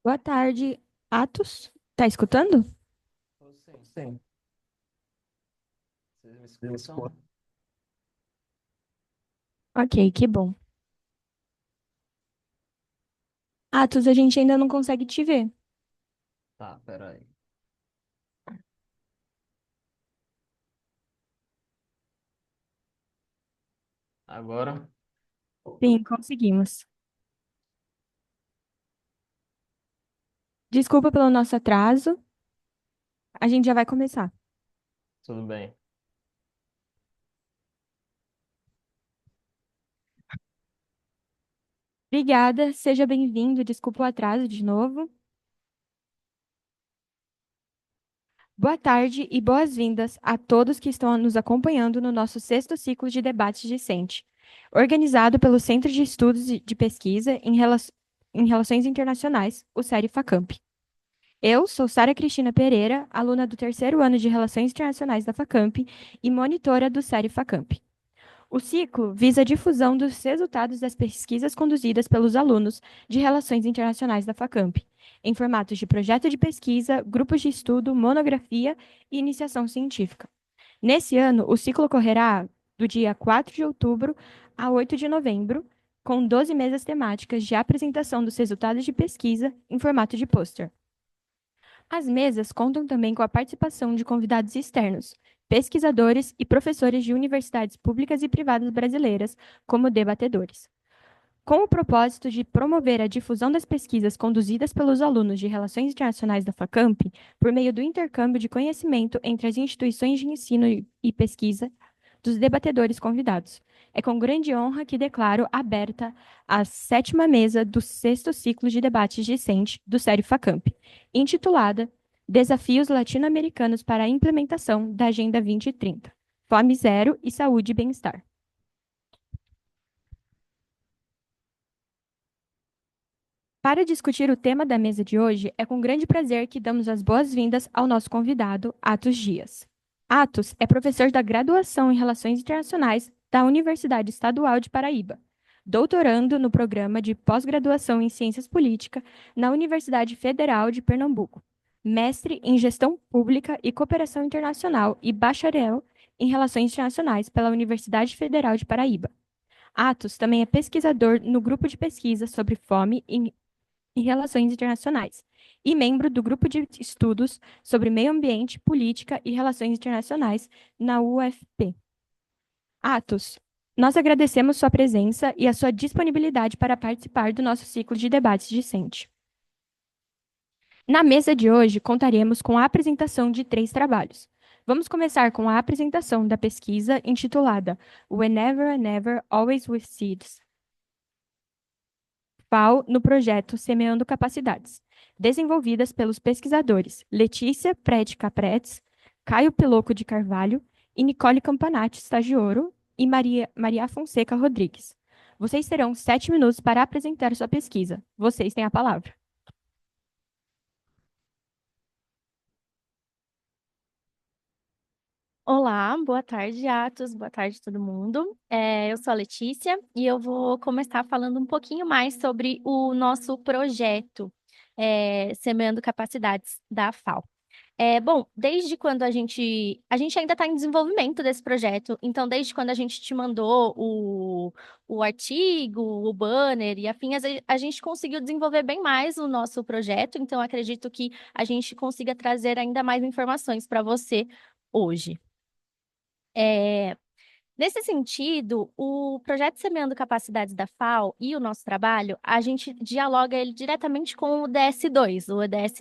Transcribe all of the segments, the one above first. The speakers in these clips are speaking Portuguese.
Boa tarde, Atos. Tá escutando? Sim, vocês me escutam? Ok, que bom. Atos, a gente ainda não consegue te ver. Tá, peraí. Agora, Sim, conseguimos. Desculpa pelo nosso atraso. A gente já vai começar. tudo bem. Obrigada, seja bem-vindo. Desculpa o atraso de novo. Boa tarde e boas-vindas a todos que estão nos acompanhando no nosso sexto ciclo de debates discente, organizado pelo Centro de Estudos e de Pesquisa em Relações Internacionais, o CERI-FACAMP. Eu sou Sara Cristina Pereira, aluna do terceiro ano de Relações Internacionais da Facamp e monitora do Série Facamp. O ciclo visa a difusão dos resultados das pesquisas conduzidas pelos alunos de Relações Internacionais da Facamp, em formatos de projeto de pesquisa, grupos de estudo, monografia e iniciação científica. Nesse ano, o ciclo ocorrerá do dia 4 de outubro a 8 de novembro, com 12 mesas temáticas de apresentação dos resultados de pesquisa em formato de pôster. As mesas contam também com a participação de convidados externos, pesquisadores e professores de universidades públicas e privadas brasileiras como debatedores. Com o propósito de promover a difusão das pesquisas conduzidas pelos alunos de Relações Internacionais da Facamp, por meio do intercâmbio de conhecimento entre as instituições de ensino e pesquisa dos debatedores convidados. É com grande honra que declaro aberta a sétima mesa do sexto ciclo de debates discente do Série Facamp, intitulada Desafios Latino-Americanos para a Implementação da Agenda 2030, Fome Zero e Saúde e Bem-Estar. Para discutir o tema da mesa de hoje, é com grande prazer que damos as boas-vindas ao nosso convidado, Atos Dias. Atos é professor da graduação em Relações Internacionais da Universidade Estadual de Paraíba, doutorando no programa de pós-graduação em Ciências Políticas na Universidade Federal de Pernambuco, mestre em Gestão Pública e Cooperação Internacional e bacharel em Relações Internacionais pela Universidade Federal de Paraíba. Atos também é pesquisador no grupo de pesquisa sobre fome e Relações Internacionais, e membro do Grupo de Estudos sobre Meio Ambiente, Política e Relações Internacionais na UFP. Atos, nós agradecemos sua presença e a sua disponibilidade para participar do nosso ciclo de debates discente. Na mesa de hoje, contaremos com a apresentação de três trabalhos. Vamos começar com a apresentação da pesquisa intitulada Whenever and Ever, Always with Seeds, FAO no projeto Semeando Capacidades, desenvolvidas pelos pesquisadores Letícia Prete Capretes, Caio Peloco de Carvalho e Nicole Campanati Stagioro e Maria Fonseca Rodrigues. Vocês terão 7 minutos para apresentar sua pesquisa. Vocês têm a palavra. Olá, boa tarde, Atos, boa tarde, todo mundo. Eu sou a Letícia e eu vou começar falando um pouquinho mais sobre o nosso projeto, Semeando Capacidades da FAO. Bom, desde quando a gente ainda está em desenvolvimento desse projeto, então desde quando a gente te mandou o artigo, o banner e afins, a gente conseguiu desenvolver bem mais o nosso projeto, então acredito que a gente consiga trazer ainda mais informações para você hoje. É, Nesse sentido, o projeto Semeando Capacidades da FAO e o nosso trabalho, a gente dialoga ele diretamente com o DS2, o ODS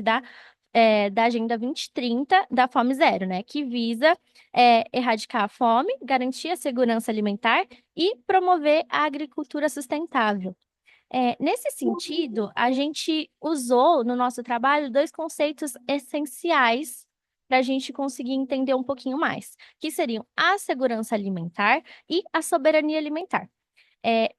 da Agenda 2030 da Fome Zero, né? Que visa erradicar a fome, garantir a segurança alimentar e promover a agricultura sustentável. Nesse sentido, a gente usou no nosso trabalho dois conceitos essenciais para a gente conseguir entender um pouquinho mais, que seriam a segurança alimentar e a soberania alimentar.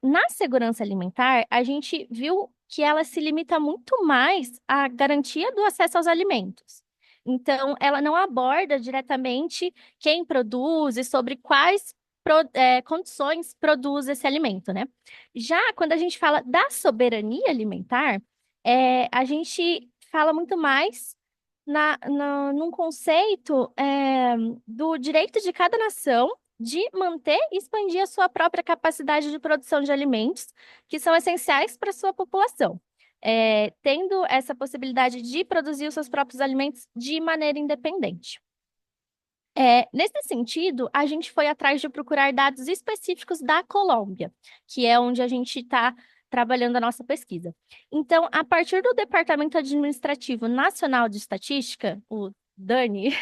Na segurança alimentar, a gente viu que ela se limita muito mais à garantia do acesso aos alimentos. Então, ela não aborda diretamente quem produz e sobre quais condições produz esse alimento, né? Já quando a gente fala da soberania alimentar, A gente fala muito mais num conceito do direito de cada nação de manter e expandir a sua própria capacidade de produção de alimentos, que são essenciais para a sua população. Tendo essa possibilidade de produzir os seus próprios alimentos de maneira independente. Nesse sentido, a gente foi atrás de procurar dados específicos da Colômbia, que é onde a gente está trabalhando a nossa pesquisa. Então, a partir do Departamento Administrativo Nacional de Estatística, o DANI,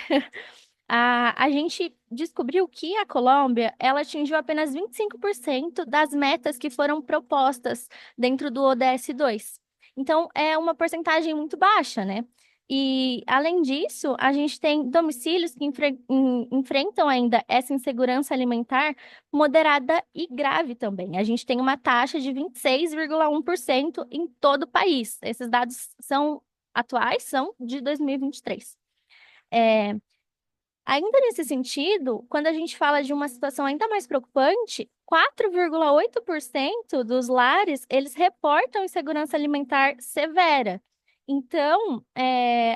a gente descobriu que a Colômbia ela atingiu apenas 25% das metas que foram propostas dentro do ODS 2. Então, é uma porcentagem muito baixa, né? E, além disso, a gente tem domicílios que enfrentam ainda essa insegurança alimentar moderada e grave também. A gente tem uma taxa de 26,1% em todo o país. Esses dados são atuais, são de 2023. Ainda nesse sentido, quando a gente fala de uma situação ainda mais preocupante, 4,8% dos lares, eles reportam insegurança alimentar severa. Então,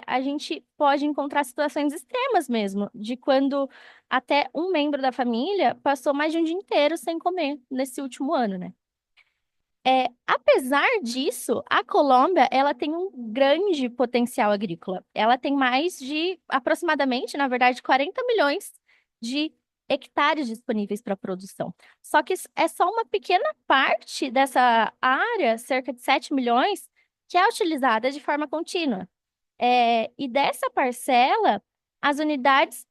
a gente pode encontrar situações extremas mesmo, de quando até um membro da família passou mais de um dia inteiro sem comer nesse último ano, né? Apesar disso, a Colômbia ela tem um grande potencial agrícola. Ela tem mais de, aproximadamente, na verdade, 40 milhões de hectares disponíveis para produção. Só que é só uma pequena parte dessa área, cerca de 7 milhões, que é utilizada de forma contínua. E dessa parcela, as unidades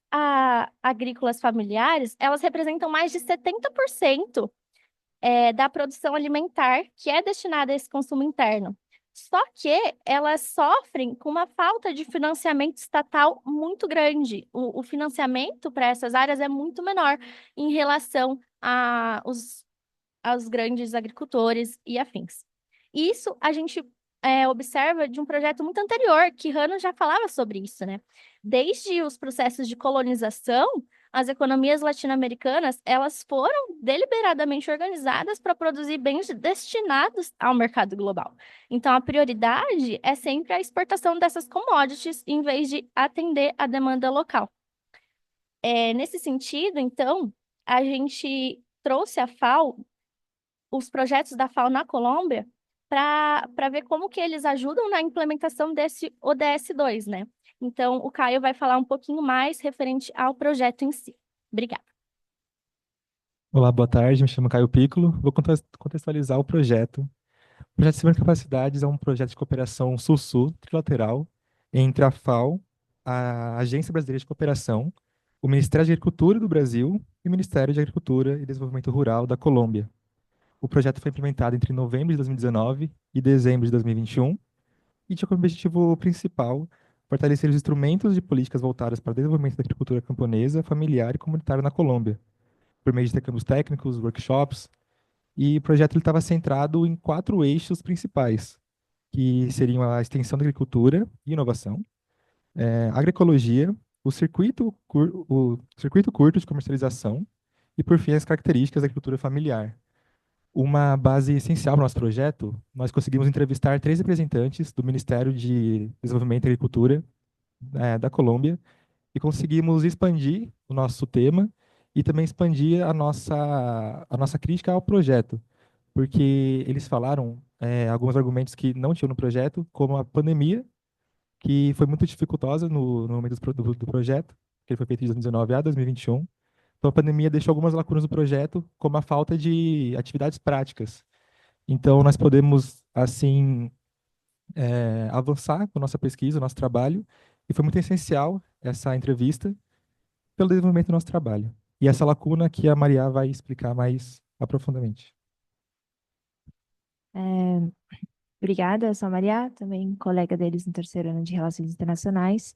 agrícolas familiares, elas representam mais de 70% da produção alimentar que é destinada a esse consumo interno. Só que elas sofrem com uma falta de financiamento estatal muito grande. O financiamento para essas áreas é muito menor em relação aos grandes agricultores e afins. Isso a gente observa de um projeto muito anterior, que Hanno já falava sobre isso, né? Desde os processos de colonização, as economias latino-americanas, elas foram deliberadamente organizadas para produzir bens destinados ao mercado global. Então, a prioridade é sempre a exportação dessas commodities, em vez de atender a demanda local. Nesse sentido, então, a gente trouxe a FAO, os projetos da FAO na Colômbia, para ver como que eles ajudam na implementação desse ODS 2, né? Então, o Caio vai falar um pouquinho mais referente ao projeto em si. Obrigada. Olá, boa tarde. Me chamo Caio Piccolo. Vou contextualizar o projeto. O projeto de Ciência e Capacidades é um projeto de cooperação Sul-Sul trilateral entre a FAO, a Agência Brasileira de Cooperação, o Ministério de Agricultura do Brasil e o Ministério de Agricultura e Desenvolvimento Rural da Colômbia. O projeto foi implementado entre novembro de 2019 e dezembro de 2021 e tinha como objetivo principal fortalecer os instrumentos de políticas voltadas para o desenvolvimento da agricultura camponesa, familiar e comunitária na Colômbia, por meio de intercâmbios técnicos, workshops, e o projeto estava centrado em 4 eixos principais, que seriam a extensão da agricultura e inovação, agroecologia, o circuito curto de comercialização e, por fim, as características da agricultura familiar. Uma base essencial para o nosso projeto, nós conseguimos entrevistar 3 representantes do Ministério de Desenvolvimento e Agricultura da Colômbia e conseguimos expandir o nosso tema e também expandir a nossa crítica ao projeto, porque eles falaram alguns argumentos que não tinham no projeto, como a pandemia, que foi muito dificultosa no momento do projeto, que ele foi feito de 2019 a 2021. Então, a pandemia deixou algumas lacunas no projeto, como a falta de atividades práticas. Então, nós podemos, assim, avançar com a nossa pesquisa, o nosso trabalho, e foi muito essencial essa entrevista pelo desenvolvimento do nosso trabalho. E essa lacuna que a Maria vai explicar mais aprofundadamente. Obrigada, eu sou a Maria, também colega deles no terceiro ano de Relações Internacionais.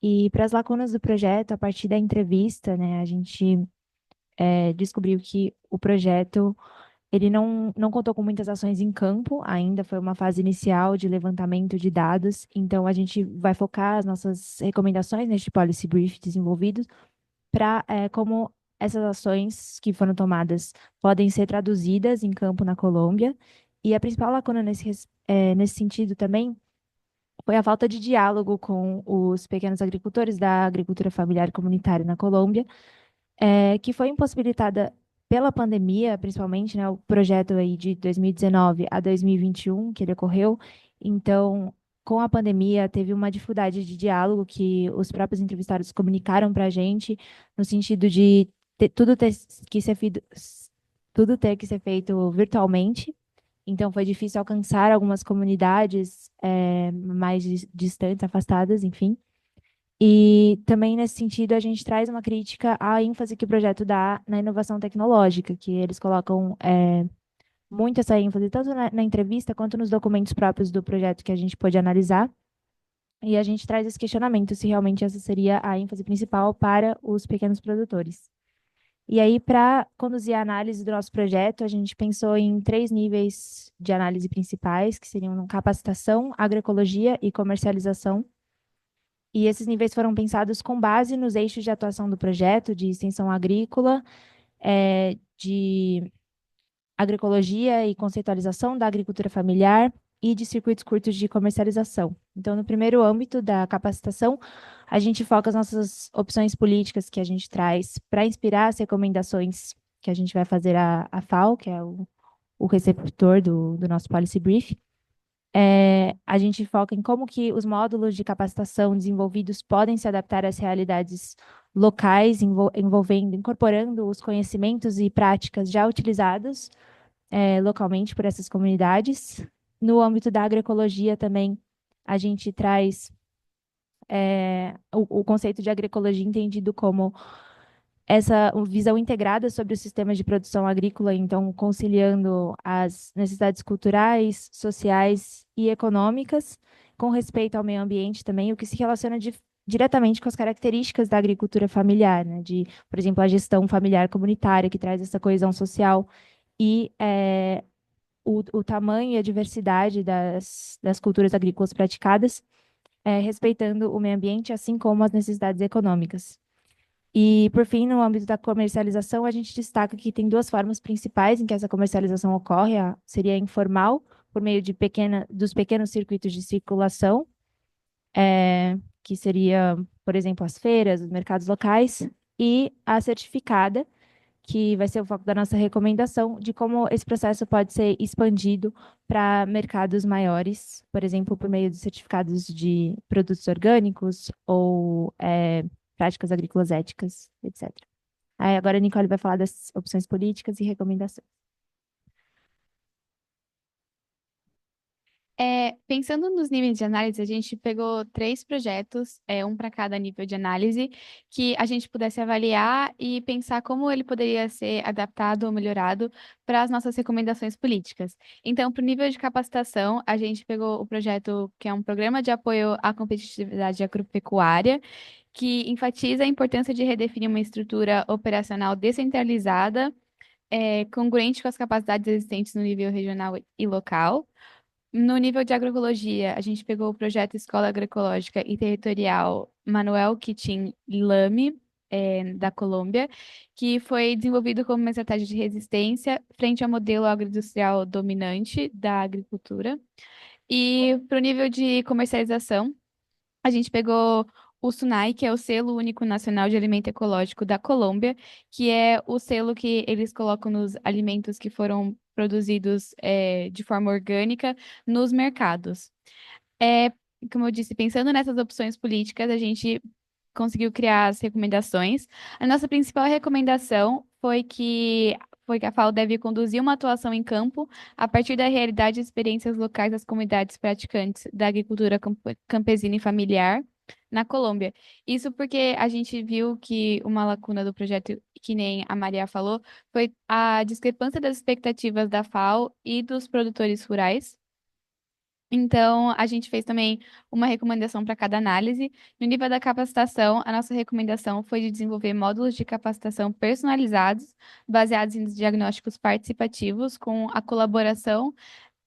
E para as lacunas do projeto, a partir da entrevista, né, a gente descobriu que o projeto ele não contou com muitas ações em campo, ainda foi uma fase inicial de levantamento de dados, então a gente vai focar as nossas recomendações neste Policy Brief desenvolvido para como essas ações que foram tomadas podem ser traduzidas em campo na Colômbia E a principal lacuna nesse sentido também foi a falta de diálogo com os pequenos agricultores da agricultura familiar e comunitária na Colômbia, que foi impossibilitada pela pandemia, principalmente, né, o projeto aí de 2019 a 2021 que ele ocorreu. Então, com a pandemia, teve uma dificuldade de diálogo que os próprios entrevistados comunicaram para a gente, no sentido de tudo ter que ser tudo ter que ser feito virtualmente. Então, foi difícil alcançar algumas comunidades mais distantes, afastadas, enfim. E também, nesse sentido, a gente traz uma crítica à ênfase que o projeto dá na inovação tecnológica, que eles colocam muito essa ênfase, tanto na entrevista quanto nos documentos próprios do projeto que a gente pôde analisar. E a gente traz esse questionamento se realmente essa seria a ênfase principal para os pequenos produtores. E aí, para conduzir a análise do nosso projeto, a gente pensou em 3 níveis de análise principais, que seriam capacitação, agroecologia e comercialização. E esses níveis foram pensados com base nos eixos de atuação do projeto, de extensão agrícola, de agroecologia e conceitualização da agricultura familiar e de circuitos curtos de comercialização. Então, no primeiro âmbito da capacitação, a gente foca as nossas opções políticas que a gente traz para inspirar as recomendações que a gente vai fazer à FAO, que é o receptor do nosso Policy Brief. A gente foca em como que os módulos de capacitação desenvolvidos podem se adaptar às realidades locais, incorporando os conhecimentos e práticas já utilizados localmente por essas comunidades. No âmbito da agroecologia também, a gente traz o conceito de agroecologia entendido como essa visão integrada sobre os sistemas de produção agrícola, então conciliando as necessidades culturais, sociais e econômicas, com respeito ao meio ambiente também, o que se relaciona diretamente com as características da agricultura familiar, né? Por exemplo, a gestão familiar comunitária, que traz essa coesão social e o tamanho e a diversidade das culturas agrícolas praticadas, respeitando o meio ambiente, assim como as necessidades econômicas. E, por fim, no âmbito da comercialização, a gente destaca que tem 2 formas principais em que essa comercialização ocorre. Seria informal, por meio dos pequenos circuitos de circulação, que seria, por exemplo, as feiras, os mercados locais, e a certificada, que vai ser o foco da nossa recomendação de como esse processo pode ser expandido para mercados maiores, por exemplo, por meio de certificados de produtos orgânicos ou práticas agrícolas éticas, etc. Aí agora a Nicole vai falar das opções políticas e recomendações. Pensando nos níveis de análise, a gente pegou 3 projetos, um para cada nível de análise, que a gente pudesse avaliar e pensar como ele poderia ser adaptado ou melhorado para as nossas recomendações políticas. Então, para o nível de capacitação, a gente pegou o projeto que é um programa de apoio à competitividade agropecuária, que enfatiza a importância de redefinir uma estrutura operacional descentralizada, congruente com as capacidades existentes no nível regional e local. No nível de agroecologia, a gente pegou o projeto Escola Agroecológica e Territorial Manuel Kittin Lame, da Colômbia, que foi desenvolvido como uma estratégia de resistência frente ao modelo agroindustrial dominante da agricultura. E para o nível de comercialização, a gente pegou o SUNAI, que é o Selo Único Nacional de Alimento Ecológico da Colômbia, que é o selo que eles colocam nos alimentos que foram produzidos de forma orgânica nos mercados. Como eu disse, pensando nessas opções políticas, a gente conseguiu criar as recomendações. A nossa principal recomendação foi que a FAO deve conduzir uma atuação em campo a partir da realidade e experiências locais das comunidades praticantes da agricultura campesina e familiar na Colômbia. Isso porque a gente viu que uma lacuna do projeto, que nem a Maria falou, foi a discrepância das expectativas da FAO e dos produtores rurais. Então, a gente fez também uma recomendação para cada análise. No nível da capacitação, a nossa recomendação foi de desenvolver módulos de capacitação personalizados, baseados em diagnósticos participativos, com a colaboração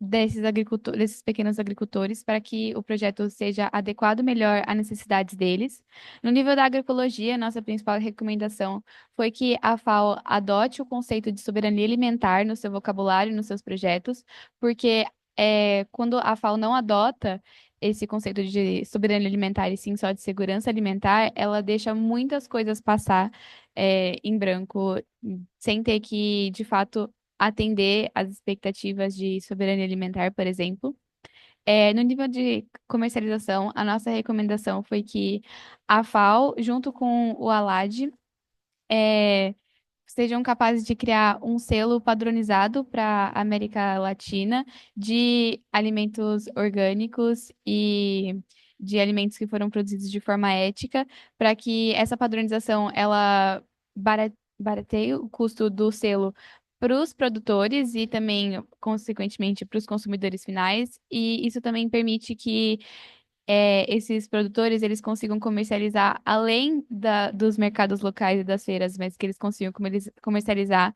desses pequenos agricultores para que o projeto seja adequado melhor às necessidades deles. No nível da agroecologia, nossa principal recomendação foi que a FAO adote o conceito de soberania alimentar no seu vocabulário e nos seus projetos, porque quando a FAO não adota esse conceito de soberania alimentar e sim só de segurança alimentar, ela deixa muitas coisas passar em branco, sem ter que, de fato, atender às expectativas de soberania alimentar, por exemplo. No nível de comercialização, a nossa recomendação foi que a FAO, junto com o ALAD, sejam capazes de criar um selo padronizado para a América Latina de alimentos orgânicos e de alimentos que foram produzidos de forma ética, para que essa padronização ela barateie o custo do selo para os produtores e também, consequentemente, para os consumidores finais, e isso também permite que esses produtores eles consigam comercializar além dos mercados locais e das feiras, mas que eles consigam comercializar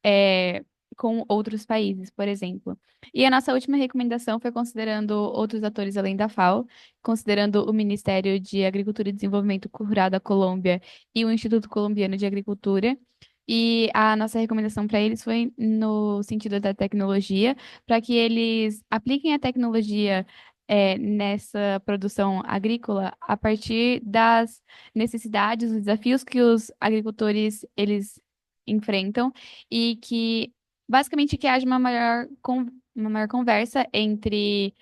é, com outros países, por exemplo. E a nossa última recomendação foi considerando outros atores além da FAO, considerando o Ministério de Agricultura e Desenvolvimento Rural da Colômbia e o Instituto Colombiano de Agricultura. E a nossa recomendação para eles foi no sentido da tecnologia, para que eles apliquem a tecnologia nessa produção agrícola a partir das necessidades, os desafios que os agricultores eles enfrentam e que basicamente que haja uma maior conversa entre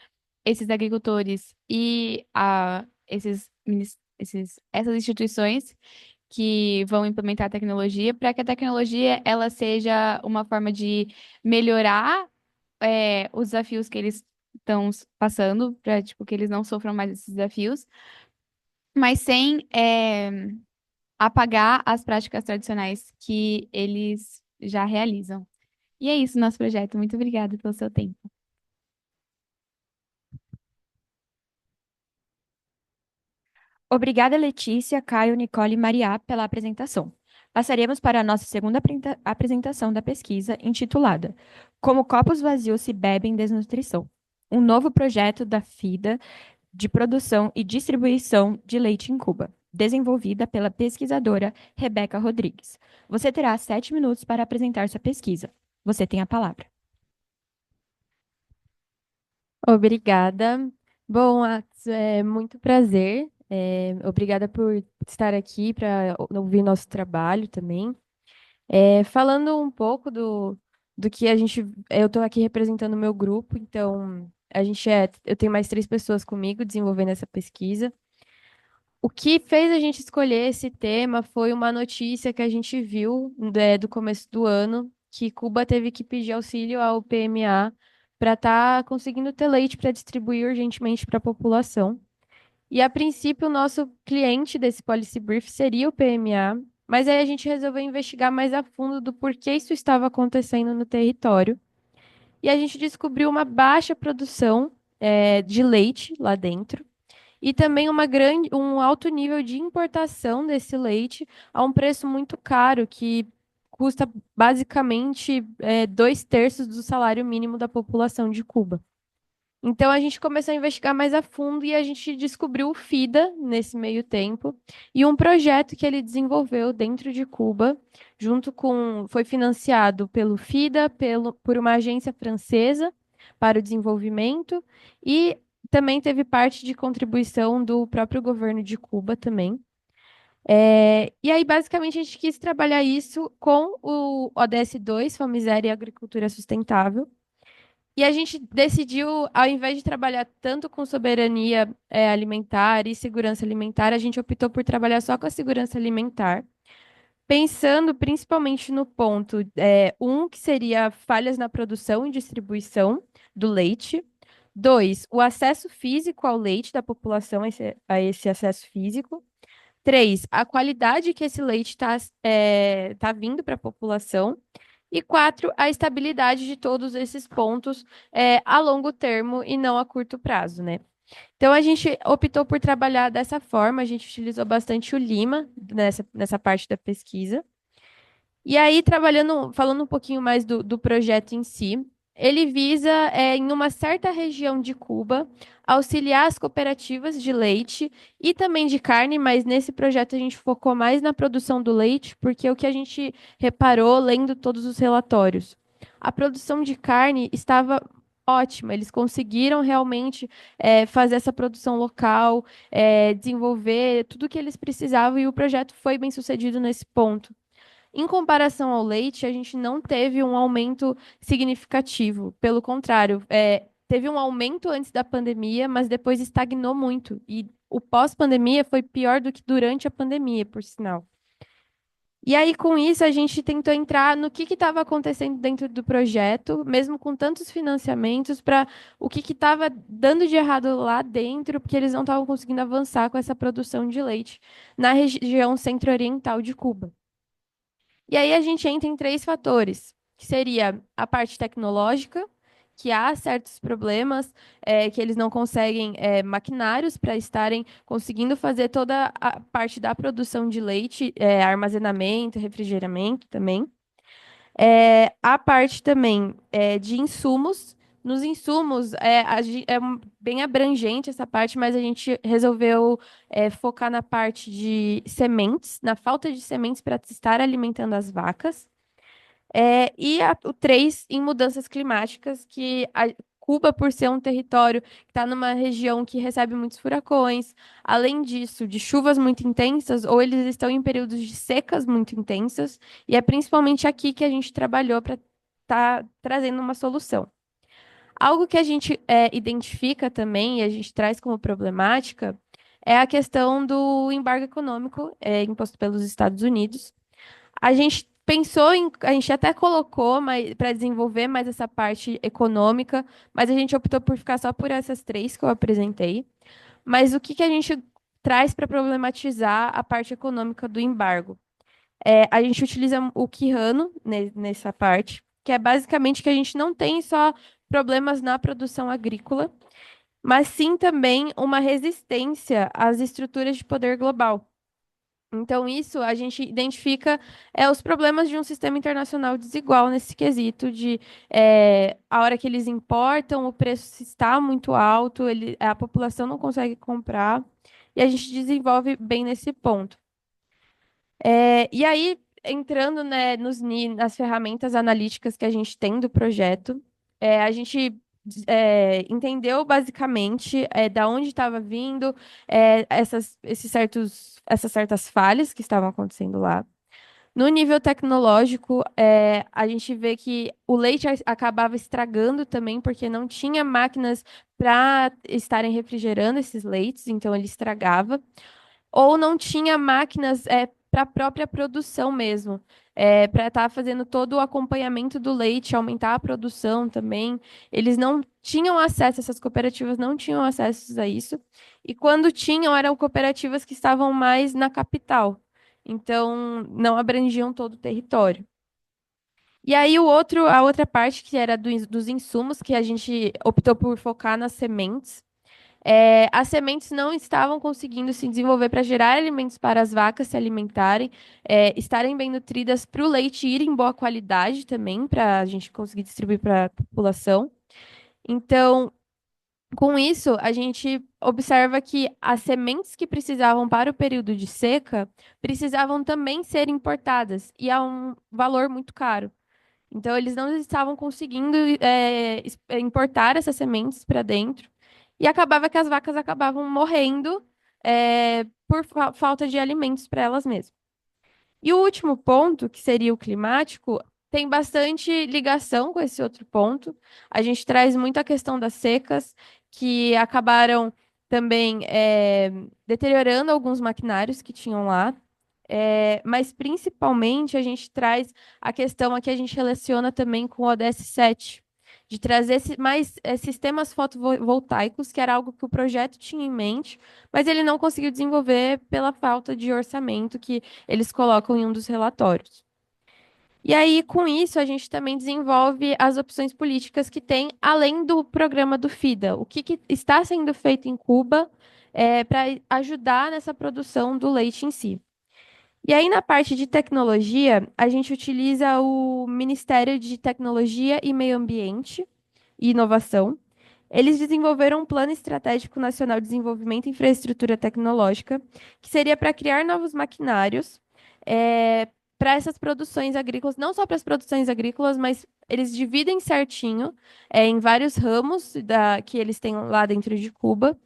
esses agricultores e essas instituições que vão implementar a tecnologia para que a tecnologia ela seja uma forma de melhorar os desafios que eles estão passando, para tipo, que eles não sofram mais esses desafios, mas sem apagar as práticas tradicionais que eles já realizam. E é isso, nosso projeto. Muito obrigada pelo seu tempo. Obrigada, Letícia, Caio, Nicole e Mariá, pela apresentação. Passaremos para a nossa segunda apresentação da pesquisa, intitulada Como Copos Vazios se Bebem Desnutrição. Um novo projeto da FIDA de produção e distribuição de leite em Cuba, desenvolvida pela pesquisadora Rebeca Rodrigues. Você terá 7 minutos para apresentar sua pesquisa. Você tem a palavra. Obrigada. Bom, é muito prazer. Obrigada por estar aqui para ouvir nosso trabalho também. Falando um pouco do que eu estou aqui representando o meu grupo, então eu tenho mais 3 pessoas comigo desenvolvendo essa pesquisa. O que fez a gente escolher esse tema foi uma notícia que a gente viu do começo do ano, que Cuba teve que pedir auxílio ao PMA para estar conseguindo ter leite para distribuir urgentemente para a população. E, a princípio, o nosso cliente desse Policy Brief seria o PMA, mas aí a gente resolveu investigar mais a fundo do porquê isso estava acontecendo no território. E a gente descobriu uma baixa produção de leite lá dentro e também um alto nível de importação desse leite a um preço muito caro, que custa basicamente 2/3 do salário mínimo da população de Cuba. Então, a gente começou a investigar mais a fundo e a gente descobriu o FIDA nesse meio tempo e um projeto que ele desenvolveu dentro de Cuba, foi financiado pelo FIDA, por uma agência francesa para o desenvolvimento e também teve parte de contribuição do próprio governo de Cuba também. E aí, basicamente, a gente quis trabalhar isso com o ODS 2, Fome Zero e Agricultura Sustentável. E a gente decidiu, ao invés de trabalhar tanto com soberania alimentar e segurança alimentar, a gente optou por trabalhar só com a segurança alimentar, pensando principalmente no ponto que seria falhas na produção e distribuição do leite. 2, o acesso físico ao leite da população, a esse acesso físico. 3, a qualidade que esse leite tá vindo para a população. E 4, a estabilidade de todos esses pontos a longo termo e não a curto prazo, né? Então, a gente optou por trabalhar dessa forma, a gente utilizou bastante o Lima nessa parte da pesquisa. E aí, falando um pouquinho mais do projeto em si, ele visa, em uma certa região de Cuba, auxiliar as cooperativas de leite e também de carne, mas nesse projeto a gente focou mais na produção do leite, porque o que a gente reparou lendo todos os relatórios, a produção de carne estava ótima, eles conseguiram realmente fazer essa produção local, desenvolver tudo o que eles precisavam e o projeto foi bem sucedido nesse ponto. Em comparação ao leite, a gente não teve um aumento significativo. Pelo contrário, teve um aumento antes da pandemia, mas depois estagnou muito. E o pós-pandemia foi pior do que durante a pandemia, por sinal. E aí, com isso, a gente tentou entrar no que estava acontecendo dentro do projeto, mesmo com tantos financiamentos, para o que estava dando de errado lá dentro, porque eles não estavam conseguindo avançar com essa produção de leite na região centro-oriental de Cuba. E aí a gente entra em três fatores, que seria a parte tecnológica, que há certos problemas, que eles não conseguem maquinários para estarem conseguindo fazer toda a parte da produção de leite, armazenamento, refrigeramento também. A parte também de insumos. Nos insumos, bem abrangente essa parte, mas a gente resolveu focar na parte de sementes, na falta de sementes para estar alimentando as vacas. O 3, em mudanças climáticas, que Cuba, por ser um território que está numa região que recebe muitos furacões, além disso, de chuvas muito intensas, ou eles estão em períodos de secas muito intensas, e é principalmente aqui que a gente trabalhou para estar trazendo uma solução. Algo que a gente identifica também, e a gente traz como problemática, é a questão do embargo econômico imposto pelos Estados Unidos. A gente pensou a gente até colocou para desenvolver mais essa parte econômica, mas a gente optou por ficar só por essas três que eu apresentei. Mas o que a gente traz para problematizar a parte econômica do embargo? A gente utiliza o Kihano nessa parte, que é basicamente que a gente não tem só problemas na produção agrícola, mas sim também uma resistência às estruturas de poder global. Então, isso a gente identifica os problemas de um sistema internacional desigual nesse quesito de a hora que eles importam, o preço está muito alto, a população não consegue comprar, e a gente desenvolve bem nesse ponto. E aí, entrando, né, nas ferramentas analíticas que a gente tem do projeto, a gente entendeu basicamente da onde estava vindo essas certas falhas que estavam acontecendo lá. No nível tecnológico, a gente vê que o leite acabava estragando também, porque não tinha máquinas para estarem refrigerando esses leites, então ele estragava ou não tinha máquinas para a própria produção mesmo, para estar fazendo todo o acompanhamento do leite, aumentar a produção também. Eles não tinham acesso, essas cooperativas não tinham acesso a isso, e quando tinham, eram cooperativas que estavam mais na capital, então não abrangiam todo o território. E aí a outra parte, que era dos insumos, que a gente optou por focar nas sementes, as sementes não estavam conseguindo se desenvolver para gerar alimentos para as vacas se alimentarem, estarem bem nutridas para o leite ir em boa qualidade também, para a gente conseguir distribuir para a população. Então, com isso, a gente observa que as sementes que precisavam para o período de seca precisavam também ser importadas, e a um valor muito caro. Então, eles não estavam conseguindo importar essas sementes para dentro. E acabava que as vacas acabavam morrendo por falta de alimentos para elas mesmas. E o último ponto, que seria o climático, tem bastante ligação com esse outro ponto. A gente traz muito a questão das secas, que acabaram também deteriorando alguns maquinários que tinham lá. Mas principalmente a gente traz a questão aqui, a gente relaciona também com o ODS 7, de trazer mais sistemas fotovoltaicos, que era algo que o projeto tinha em mente, mas ele não conseguiu desenvolver pela falta de orçamento que eles colocam em um dos relatórios. E aí, com isso, a gente também desenvolve as opções políticas que tem, além do programa do FIDA. O que está sendo feito em Cuba para ajudar nessa produção do leite em si. E aí, na parte de tecnologia, a gente utiliza o Ministério de Tecnologia e Meio Ambiente e Inovação. Eles desenvolveram um Plano Estratégico Nacional de Desenvolvimento e Infraestrutura Tecnológica, que seria para criar novos maquinários para essas produções agrícolas, não só para as produções agrícolas, mas eles dividem certinho em vários ramos que eles têm lá dentro de Cuba,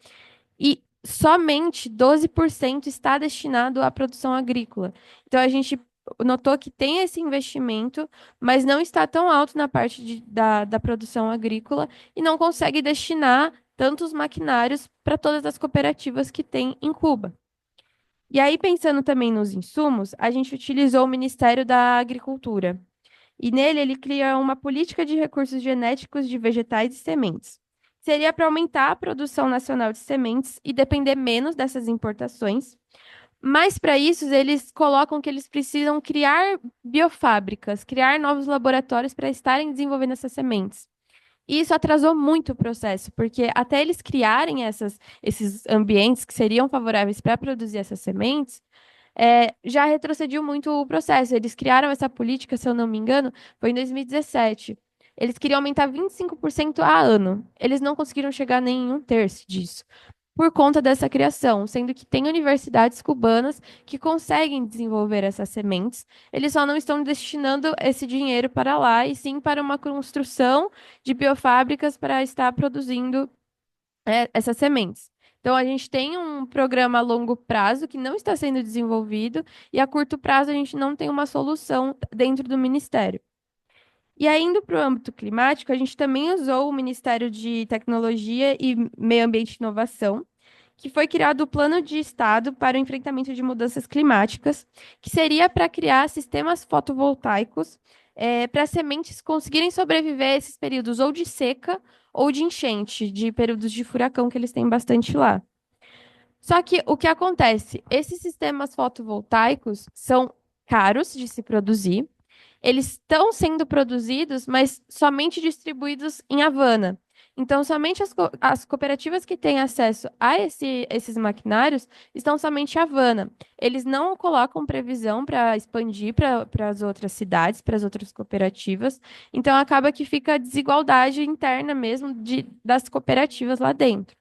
e somente 12% está destinado à produção agrícola. Então, a gente notou que tem esse investimento, mas não está tão alto na parte da produção agrícola e não consegue destinar tantos maquinários para todas as cooperativas que tem em Cuba. E aí, pensando também nos insumos, a gente utilizou o Ministério da Agricultura. E nele ele cria uma política de recursos genéticos de vegetais e sementes. Seria para aumentar a produção nacional de sementes e depender menos dessas importações. Mas para isso, eles colocam que eles precisam criar biofábricas, criar novos laboratórios para estarem desenvolvendo essas sementes. E isso atrasou muito o processo, porque até eles criarem esses ambientes que seriam favoráveis para produzir essas sementes, já retrocediu muito o processo. Eles criaram essa política, se eu não me engano, foi em 2017. Eles queriam aumentar 25% a ano. Eles não conseguiram chegar nem em um terço disso, por conta dessa criação, sendo que tem universidades cubanas que conseguem desenvolver essas sementes. Eles só não estão destinando esse dinheiro para lá, e sim para uma construção de biofábricas para estar produzindo essas sementes. Então, a gente tem um programa a longo prazo que não está sendo desenvolvido, e a curto prazo a gente não tem uma solução dentro do Ministério. E aí, indo para o âmbito climático, a gente também usou o Ministério de Tecnologia e Meio Ambiente e Inovação, que foi criado o Plano de Estado para o Enfrentamento de Mudanças Climáticas, que seria para criar sistemas fotovoltaicos para sementes conseguirem sobreviver a esses períodos ou de seca ou de enchente, de períodos de furacão que eles têm bastante lá. Só que o que acontece? Esses sistemas fotovoltaicos são caros de se produzir, eles estão sendo produzidos, mas somente distribuídos em Havana. Então, somente as cooperativas que têm acesso a esses maquinários estão somente em Havana. Eles não colocam previsão para expandir para as outras cidades, para as outras cooperativas. Então, acaba que fica a desigualdade interna mesmo das cooperativas lá dentro.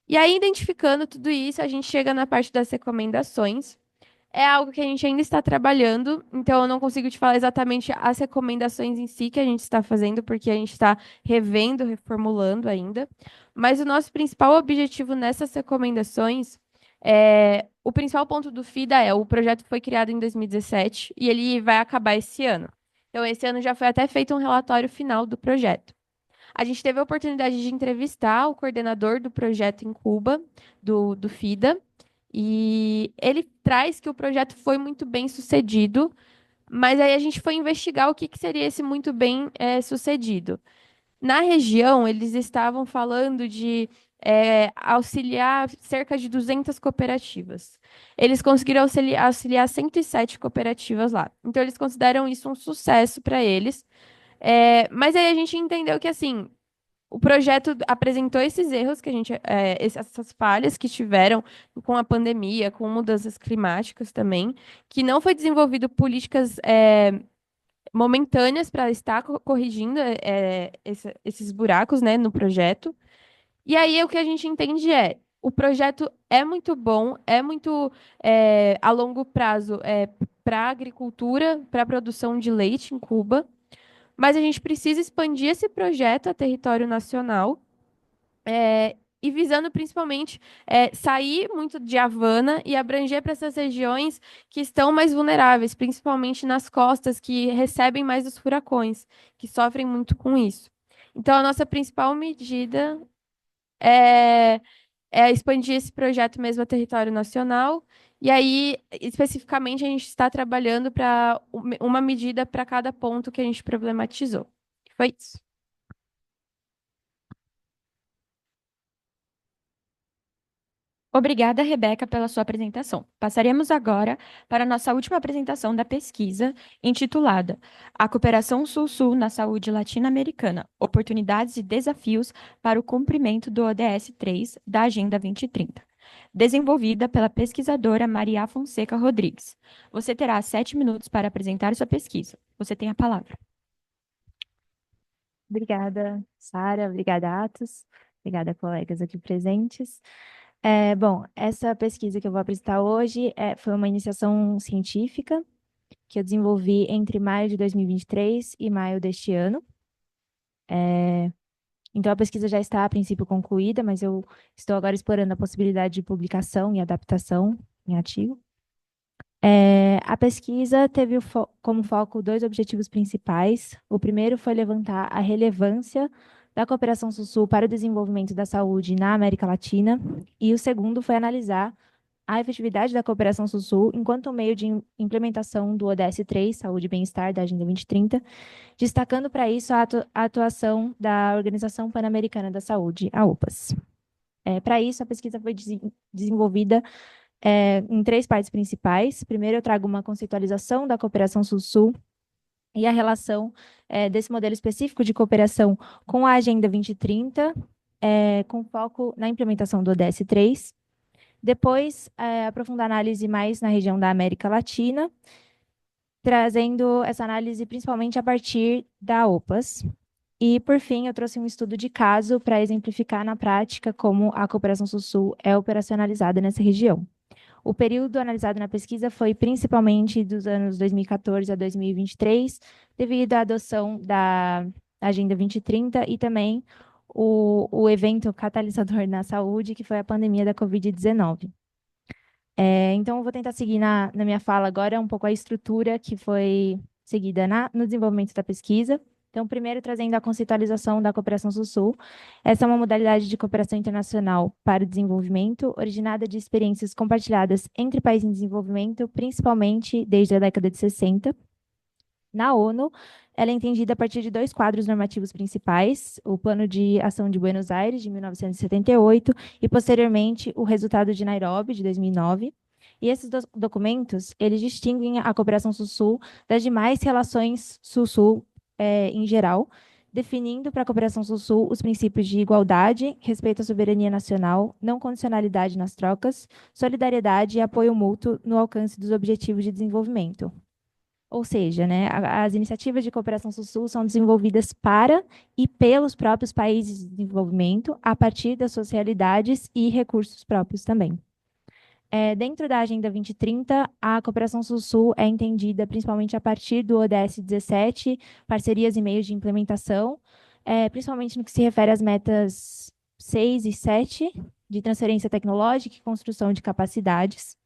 E aí, identificando tudo isso, a gente chega na parte das recomendações. É algo que a gente ainda está trabalhando, então eu não consigo te falar exatamente as recomendações em si que a gente está fazendo, porque a gente está revendo, reformulando ainda. Mas o nosso principal objetivo nessas recomendações o principal ponto do FIDA o projeto foi criado em 2017 e ele vai acabar esse ano. Então, esse ano já foi até feito um relatório final do projeto. A gente teve a oportunidade de entrevistar o coordenador do projeto em Cuba, do FIDA, e ele traz que o projeto foi muito bem sucedido, mas aí a gente foi investigar o que seria esse muito bem sucedido. Na região, eles estavam falando de auxiliar cerca de 200 cooperativas. Eles conseguiram auxiliar 107 cooperativas lá. Então, eles consideram isso um sucesso para eles. Mas aí a gente entendeu que, assim, o projeto apresentou esses erros que essas falhas que tiveram com a pandemia, com mudanças climáticas também, que não foi desenvolvido políticas momentâneas para estar corrigindo esses buracos, né, no projeto. E aí o que a gente entende o projeto é muito bom, é muito a longo prazo para a agricultura, para a produção de leite em Cuba, mas a gente precisa expandir esse projeto a território nacional, e visando principalmente sair muito de Havana e abranger para essas regiões que estão mais vulneráveis, principalmente nas costas, que recebem mais os furacões, que sofrem muito com isso. Então, a nossa principal medida é, expandir esse projeto mesmo a território nacional. E aí, especificamente, a gente está trabalhando para uma medida para cada ponto que a gente problematizou. Foi isso. Obrigada, Rebeca, pela sua apresentação. Passaremos agora para a nossa última apresentação da pesquisa, intitulada A Cooperação Sul-Sul na Saúde Latino-Americana: Oportunidades e Desafios para o Cumprimento do ODS 3 da Agenda 2030. desenvolvida pela pesquisadora Maria Fonseca Rodrigues. Você terá 7 minutos para apresentar sua pesquisa. Você tem a palavra. Obrigada, Sara. Obrigada, Atos. Obrigada, colegas aqui presentes. Bom, essa pesquisa que eu vou apresentar hoje foi uma iniciação científica que eu desenvolvi entre maio de 2023 e maio deste ano. Então, a pesquisa já está, a princípio, concluída, mas eu estou agora explorando a possibilidade de publicação e adaptação em artigo. A pesquisa teve como foco 2 objetivos principais. O primeiro foi levantar a relevância da cooperação Sul-Sul para o desenvolvimento da saúde na América Latina, e o segundo foi analisar a efetividade da cooperação Sul-Sul enquanto meio de implementação do ODS 3, Saúde e Bem-Estar, da Agenda 2030, destacando para isso a atuação da Organização Pan-Americana da Saúde, a OPAS. Para isso, a pesquisa foi desenvolvida em 3 partes principais. Primeiro, eu trago uma conceitualização da cooperação Sul-Sul e a relação desse modelo específico de cooperação com a Agenda 2030, com foco na implementação do ODS 3. Depois, aprofundar a análise mais na região da América Latina, trazendo essa análise principalmente a partir da OPAS. E, por fim, eu trouxe um estudo de caso para exemplificar na prática como a cooperação Sul-Sul é operacionalizada nessa região. O período analisado na pesquisa foi principalmente dos anos 2014 a 2023, devido à adoção da Agenda 2030 e também o evento catalisador na saúde, que foi a pandemia da Covid-19. Então, eu vou tentar seguir na minha fala agora um pouco a estrutura que foi seguida no desenvolvimento da pesquisa. Então, primeiro, trazendo a conceitualização da cooperação Sul-Sul. Essa é uma modalidade de cooperação internacional para o desenvolvimento, originada de experiências compartilhadas entre países em desenvolvimento, principalmente desde a década de 60. Na ONU, ela é entendida a partir de 2 quadros normativos principais: o Plano de Ação de Buenos Aires, de 1978, e, posteriormente, o Resultado de Nairobi, de 2009. E esses documentos, eles distinguem a cooperação Sul-Sul das demais relações Sul-Sul em geral, definindo para a cooperação Sul-Sul os princípios de igualdade, respeito à soberania nacional, não condicionalidade nas trocas, solidariedade e apoio mútuo no alcance dos objetivos de desenvolvimento. Ou seja, né, as iniciativas de cooperação Sul-Sul são desenvolvidas para e pelos próprios países de desenvolvimento, a partir das suas realidades e recursos próprios também. Dentro da Agenda 2030, a cooperação Sul-Sul é entendida principalmente a partir do ODS 17, parcerias e meios de implementação, principalmente no que se refere às metas 6 e 7, de transferência tecnológica e construção de capacidades.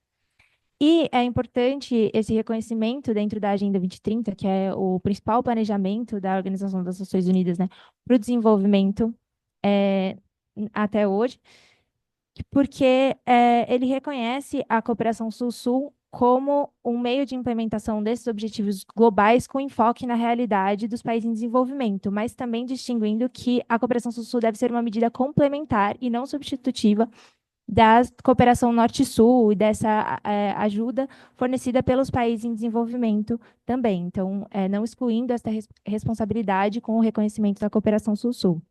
E é importante esse reconhecimento dentro da Agenda 2030, que é o principal planejamento da Organização das Nações Unidas, né, para o desenvolvimento até hoje, porque ele reconhece a cooperação Sul-Sul como um meio de implementação desses objetivos globais com enfoque na realidade dos países em desenvolvimento, mas também distinguindo que a cooperação Sul-Sul deve ser uma medida complementar e não substitutiva da cooperação Norte-Sul e dessa ajuda fornecida pelos países em desenvolvimento também. Então, não excluindo essa responsabilidade com o reconhecimento da cooperação Sul-Sul.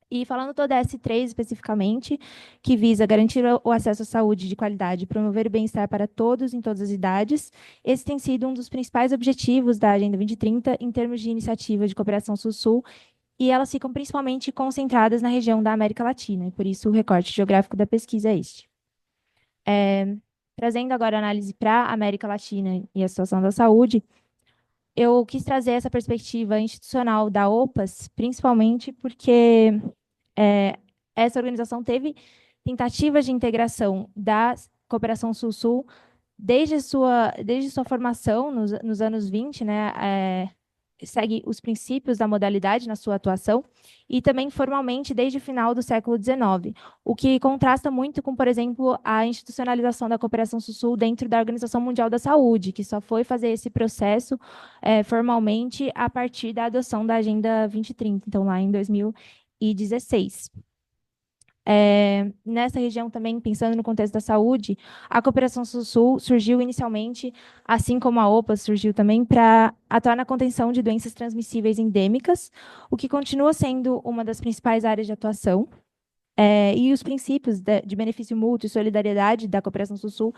E falando do ODS 3 especificamente, que visa garantir o acesso à saúde de qualidade e promover o bem-estar para todos em todas as idades, esse tem sido um dos principais objetivos da Agenda 2030 em termos de iniciativa de cooperação Sul-Sul, e elas ficam principalmente concentradas na região da América Latina, e por isso o recorte geográfico da pesquisa é este. Trazendo agora a análise para a América Latina e a situação da saúde, eu quis trazer essa perspectiva institucional da OPAS, principalmente porque essa organização teve tentativas de integração da cooperação Sul-Sul desde sua formação nos anos 20, né, segue os princípios da modalidade na sua atuação, e também formalmente desde o final do século XIX, o que contrasta muito com, por exemplo, a institucionalização da cooperação Sul-Sul dentro da Organização Mundial da Saúde, que só foi fazer esse processo formalmente a partir da adoção da Agenda 2030, então lá em 2016. Nessa região também, pensando no contexto da saúde, a cooperação Sul-Sul surgiu inicialmente, assim como a OPAS surgiu também, para atuar na contenção de doenças transmissíveis endêmicas, o que continua sendo uma das principais áreas de atuação. E os princípios de benefício mútuo e solidariedade da cooperação Sul-Sul,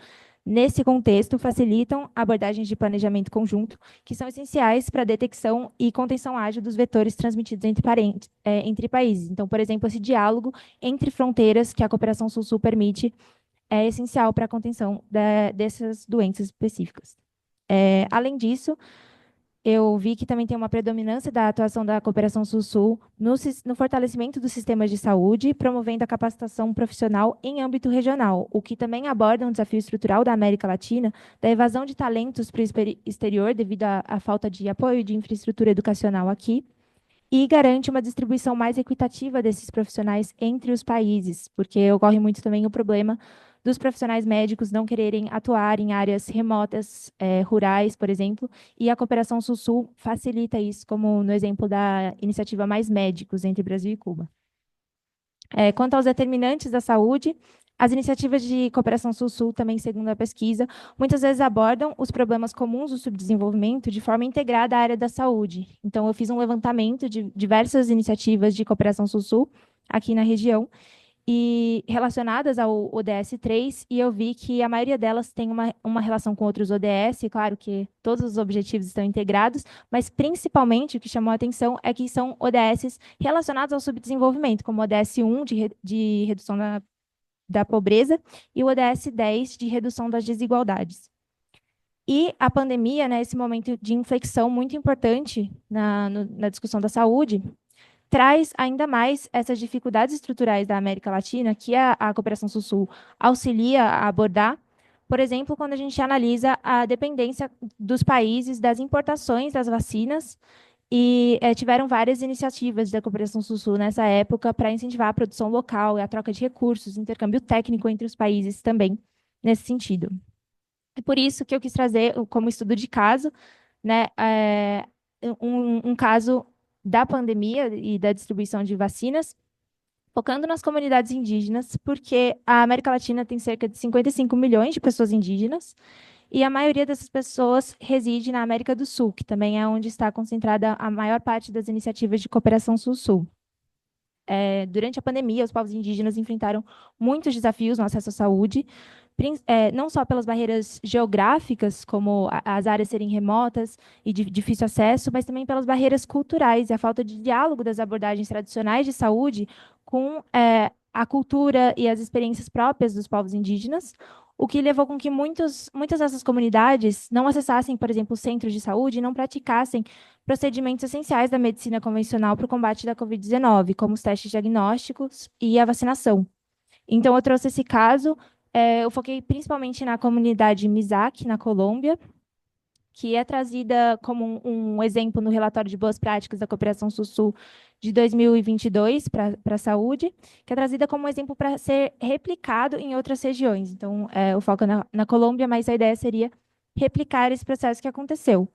nesse contexto, facilitam abordagens de planejamento conjunto, que são essenciais para a detecção e contenção ágil dos vetores transmitidos entre países. Então, por exemplo, esse diálogo entre fronteiras que a cooperação Sul-Sul permite é essencial para a contenção dessas doenças específicas. Além disso, eu vi que também tem uma predominância da atuação da cooperação Sul-Sul no fortalecimento dos sistemas de saúde, promovendo a capacitação profissional em âmbito regional, o que também aborda um desafio estrutural da América Latina, da evasão de talentos para o exterior devido à falta de apoio de infraestrutura educacional aqui, e garante uma distribuição mais equitativa desses profissionais entre os países, porque ocorre muito também o problema dos profissionais médicos não quererem atuar em áreas remotas, rurais, por exemplo, e a cooperação Sul-Sul facilita isso, como no exemplo da iniciativa Mais Médicos entre Brasil e Cuba. Quanto aos determinantes da saúde, as iniciativas de cooperação Sul-Sul, também segundo a pesquisa, muitas vezes abordam os problemas comuns do subdesenvolvimento de forma integrada à área da saúde. Então, eu fiz um levantamento de diversas iniciativas de cooperação Sul-Sul aqui na região, e relacionadas ao ODS 3, e eu vi que a maioria delas tem uma relação com outros ODS, claro que todos os objetivos estão integrados, mas principalmente o que chamou a atenção é que são ODS relacionados ao subdesenvolvimento, como o ODS 1, de redução da pobreza, e o ODS 10, de redução das desigualdades. E a pandemia, né, esse momento de inflexão muito importante na discussão da saúde, traz ainda mais essas dificuldades estruturais da América Latina, que a cooperação Sul-Sul auxilia a abordar. Por exemplo, quando a gente analisa a dependência dos países das importações das vacinas, e tiveram várias iniciativas da cooperação Sul-Sul nessa época para incentivar a produção local e a troca de recursos, intercâmbio técnico entre os países também, nesse sentido. É por isso que eu quis trazer como estudo de caso, né, um caso da pandemia e da distribuição de vacinas, focando nas comunidades indígenas, porque a América Latina tem cerca de 55 milhões de pessoas indígenas, e a maioria dessas pessoas reside na América do Sul, que também é onde está concentrada a maior parte das iniciativas de cooperação Sul-Sul. Durante a pandemia, os povos indígenas enfrentaram muitos desafios no acesso à saúde, não só pelas barreiras geográficas, como as áreas serem remotas e de difícil acesso, mas também pelas barreiras culturais e a falta de diálogo das abordagens tradicionais de saúde com a cultura e as experiências próprias dos povos indígenas, o que levou com que muitas dessas comunidades não acessassem, por exemplo, centros de saúde e não praticassem procedimentos essenciais da medicina convencional para o combate da Covid-19, como os testes diagnósticos e a vacinação. Então, eu trouxe esse caso. Eu foquei principalmente na comunidade Mizak, na Colômbia, que é trazida como um exemplo no relatório de boas práticas da Cooperação Sul-Sul de 2022 para a saúde, que é trazida como um exemplo para ser replicado em outras regiões. Então, o foco é na Colômbia, mas a ideia seria replicar esse processo que aconteceu.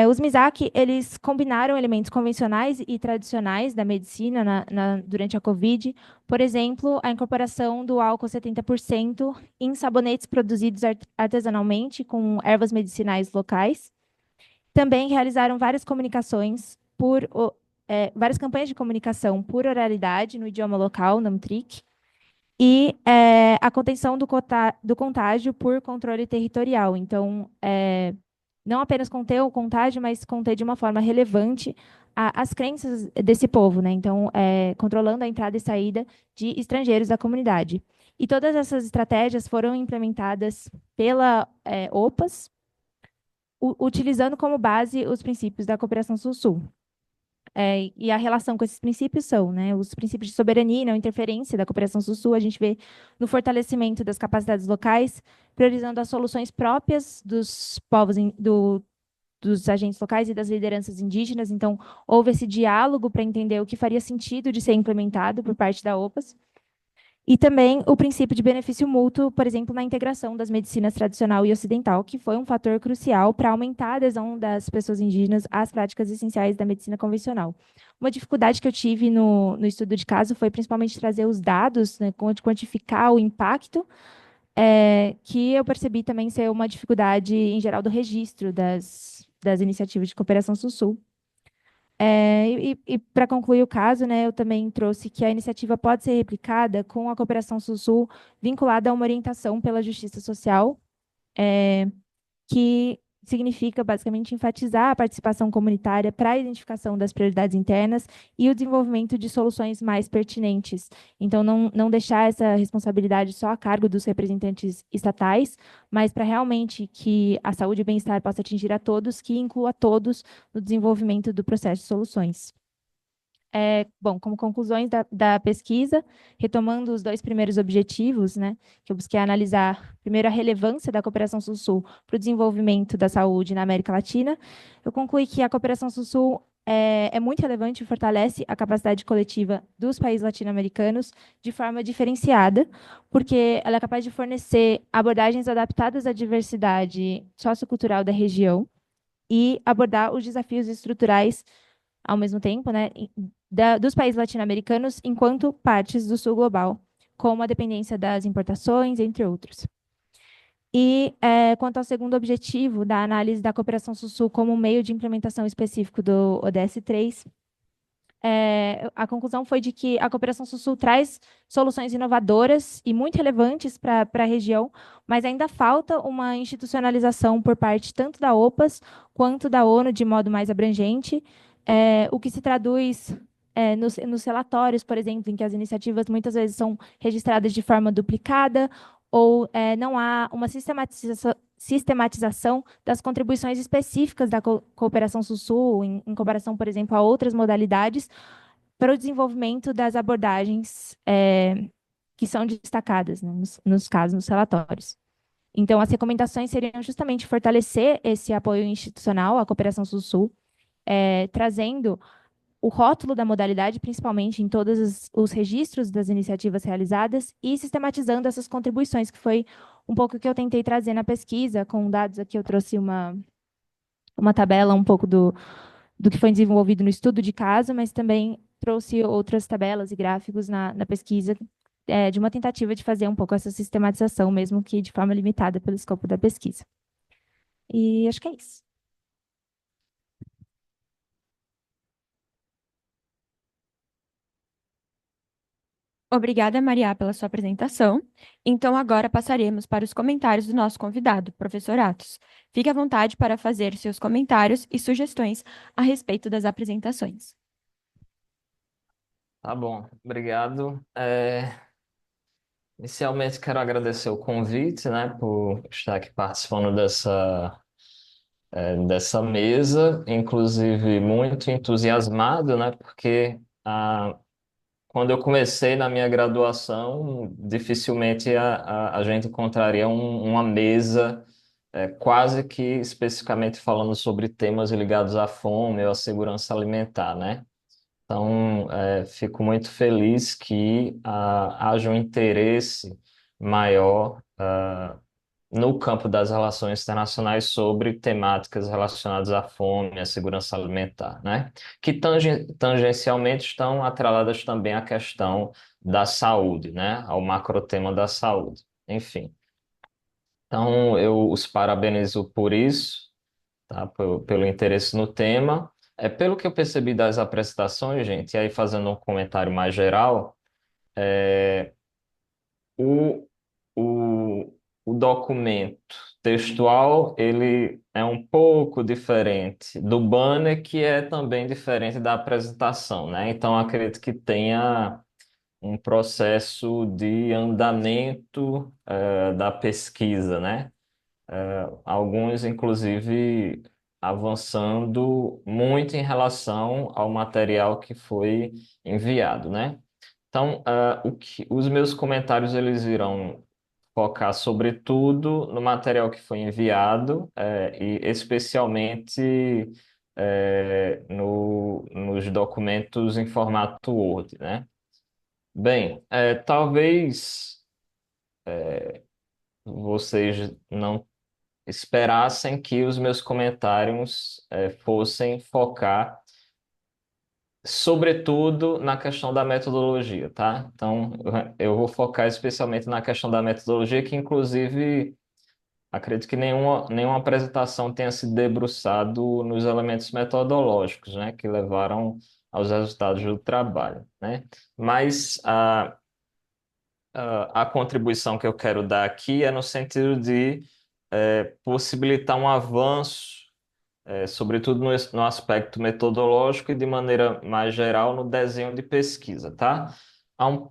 Os Mizak, eles combinaram elementos convencionais e tradicionais da medicina durante a Covid, por exemplo, a incorporação do álcool 70% em sabonetes produzidos artesanalmente com ervas medicinais locais. Também realizaram várias várias campanhas de comunicação por oralidade no idioma local, Namtric, e a contenção do contágio por controle territorial. Então, não apenas conter o contágio, mas conter de uma forma relevante as crenças desse povo, né? Então, controlando a entrada e saída de estrangeiros da comunidade. E todas essas estratégias foram implementadas pela OPAS, utilizando como base os princípios da cooperação Sul-Sul. E a relação com esses princípios são, né, os princípios de soberania e não interferência da cooperação Sul-Sul, a gente vê no fortalecimento das capacidades locais, priorizando as soluções próprias dos povos, dos agentes locais e das lideranças indígenas. Então, houve esse diálogo para entender o que faria sentido de ser implementado por parte da OPAS. E também o princípio de benefício mútuo, por exemplo, na integração das medicinas tradicional e ocidental, que foi um fator crucial para aumentar a adesão das pessoas indígenas às práticas essenciais da medicina convencional. Uma dificuldade que eu tive no estudo de caso foi principalmente trazer os dados, né, quantificar o impacto, que eu percebi também ser uma dificuldade, em geral, do registro das iniciativas de cooperação Sul-Sul. Para concluir o caso, né, eu também trouxe que a iniciativa pode ser replicada com a cooperação Sul-Sul vinculada a uma orientação pela justiça social, que significa basicamente enfatizar a participação comunitária para a identificação das prioridades internas e o desenvolvimento de soluções mais pertinentes. Então, não deixar essa responsabilidade só a cargo dos representantes estatais, mas para realmente que a saúde e o bem-estar possa atingir a todos, que inclua todos no desenvolvimento do processo de soluções. Bom, como conclusões da pesquisa, retomando os dois primeiros objetivos, né, que eu busquei analisar, primeiro, a relevância da cooperação Sul-Sul para o desenvolvimento da saúde na América Latina, eu concluí que a cooperação Sul-Sul é muito relevante e fortalece a capacidade coletiva dos países latino-americanos de forma diferenciada, porque ela é capaz de fornecer abordagens adaptadas à diversidade sociocultural da região e abordar os desafios estruturais ao mesmo tempo, né, dos países latino-americanos enquanto partes do sul global, como a dependência das importações, entre outros. Quanto ao segundo objetivo da análise da cooperação sul-sul como meio de implementação específico do ODS 3, a conclusão foi de que a cooperação sul-sul traz soluções inovadoras e muito relevantes para a região, mas ainda falta uma institucionalização por parte tanto da OPAS quanto da ONU de modo mais abrangente, o que se traduz nos relatórios, por exemplo, em que as iniciativas muitas vezes são registradas de forma duplicada ou não há uma sistematização das contribuições específicas da cooperação Sul-Sul, em comparação, por exemplo, a outras modalidades, para o desenvolvimento das abordagens que são destacadas, né, nos casos, nos relatórios. Então, as recomendações seriam justamente fortalecer esse apoio institucional à cooperação Sul-Sul, trazendo o rótulo da modalidade, principalmente em todos os registros das iniciativas realizadas, e sistematizando essas contribuições, que foi um pouco o que eu tentei trazer na pesquisa. Com dados aqui eu trouxe uma tabela um pouco do que foi desenvolvido no estudo de caso, mas também trouxe outras tabelas e gráficos na pesquisa, de uma tentativa de fazer um pouco essa sistematização, mesmo que de forma limitada pelo escopo da pesquisa. E acho que é isso. Obrigada, Maria, pela sua apresentação. Então, agora passaremos para os comentários do nosso convidado, professor Atos. Fique à vontade para fazer seus comentários e sugestões a respeito das apresentações. Tá bom, obrigado. Inicialmente quero agradecer o convite, né, por estar aqui participando dessa mesa, inclusive muito entusiasmado, né, porque quando eu comecei na minha graduação, dificilmente a gente encontraria uma mesa quase que especificamente falando sobre temas ligados à fome ou à segurança alimentar, né? Então, fico muito feliz que haja um interesse maior no campo das relações internacionais sobre temáticas relacionadas à fome, à segurança alimentar, né? Que tangencialmente estão atreladas também à questão da saúde, né? Ao macrotema da saúde. Enfim. Então, eu os parabenizo por isso, tá? Pelo interesse no tema. Pelo que eu percebi das apresentações, gente, e aí fazendo um comentário mais geral, o, o, o documento textual, ele é um pouco diferente do banner, que é também diferente da apresentação, né? Então, acredito que tenha um processo de andamento, da pesquisa, né? Alguns, inclusive, avançando muito em relação ao material que foi enviado, né? Então, os meus comentários eles irão focar sobretudo no material que foi enviado, e especialmente nos documentos em formato Word, né? Bem, talvez vocês não esperassem que os meus comentários fossem focar sobretudo na questão da metodologia, tá? Então, eu vou focar especialmente na questão da metodologia, que inclusive acredito que nenhuma apresentação tenha se debruçado nos elementos metodológicos, né, que levaram aos resultados do trabalho, né? Mas a contribuição que eu quero dar aqui é no sentido de possibilitar um avanço, sobretudo no aspecto metodológico e de maneira mais geral no desenho de pesquisa, tá?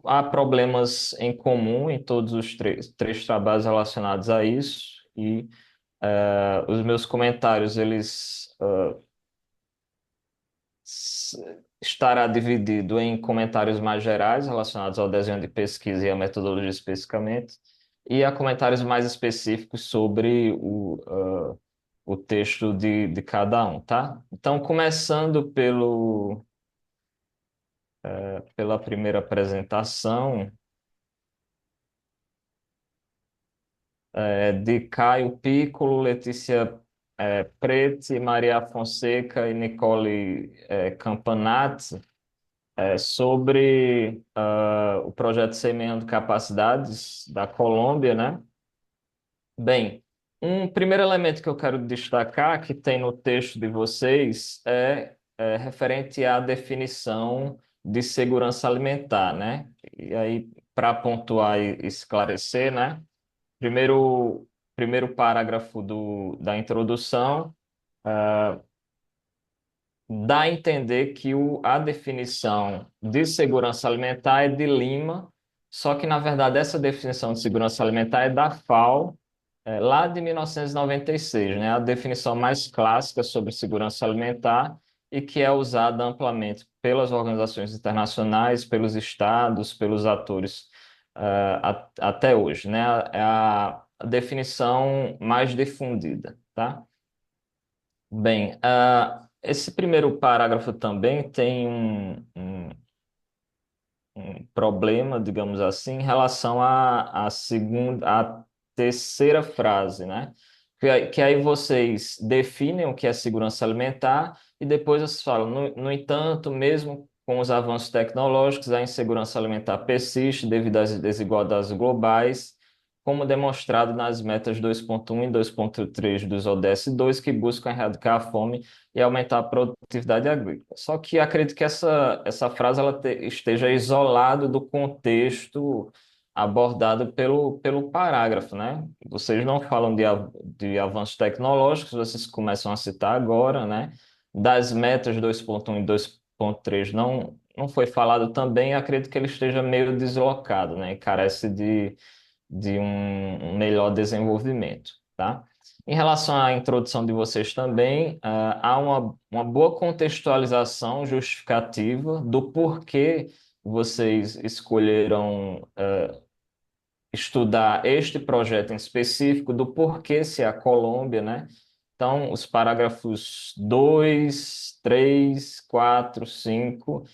Há problemas em comum em todos os três trabalhos relacionados a isso, e os meus comentários, eles s- estará dividido em comentários mais gerais relacionados ao desenho de pesquisa e à metodologia especificamente, e a comentários mais específicos sobre o texto de cada um, tá? Então, começando pela primeira apresentação, de Caio Piccolo, Letícia Preti, Maria Fonseca e Nicole Campanati, sobre o projeto Semeando Capacidades da Colômbia, né? Bem, um primeiro elemento que eu quero destacar, que tem no texto de vocês, é referente à definição de segurança alimentar, né? E aí, para pontuar e esclarecer, né? Primeiro parágrafo da introdução dá a entender que a definição de segurança alimentar é de Lima, só que, na verdade, essa definição de segurança alimentar é da FAO, lá de 1996, né? A definição mais clássica sobre segurança alimentar e que é usada amplamente pelas organizações internacionais, pelos estados, pelos atores, até hoje, né? É a definição mais difundida, tá? Bem, esse primeiro parágrafo também tem um problema, digamos assim, em relação à terceira frase, né? Que aí vocês definem o que é segurança alimentar e depois vocês falam, no entanto, mesmo com os avanços tecnológicos, a insegurança alimentar persiste devido às desigualdades globais, como demonstrado nas metas 2.1 e 2.3 dos ODS 2, que buscam erradicar a fome e aumentar a produtividade agrícola. Só que acredito que essa frase esteja isolada do contexto abordado pelo parágrafo, né? Vocês não falam de avanços tecnológicos, vocês começam a citar agora, né? Das metas 2.1 e 2.3 não foi falado também, acredito que ele esteja meio deslocado, né? E carece de um melhor desenvolvimento, tá? Em relação à introdução de vocês também, há uma boa contextualização justificativa do porquê vocês escolheram estudar este projeto em específico, do porquê se é a Colômbia, né? Então, os parágrafos 2, 3, 4, 5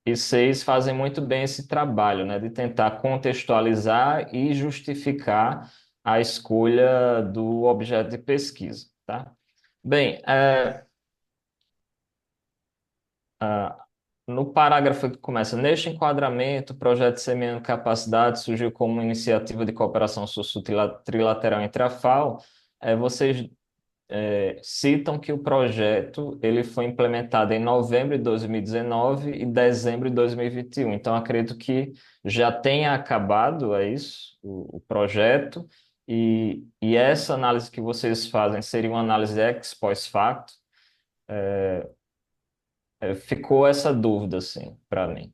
e 6 fazem muito bem esse trabalho, né? De tentar contextualizar e justificar a escolha do objeto de pesquisa, tá? Bem, no parágrafo que começa, neste enquadramento, o projeto Semeando Capacidade surgiu como uma iniciativa de cooperação sul-sul trilateral entre a FAO. Vocês citam que o projeto ele foi implementado em novembro de 2019 e dezembro de 2021. Então, acredito que já tenha acabado, é isso, o projeto, e essa análise que vocês fazem seria uma análise ex post facto. Ficou essa dúvida, assim, para mim.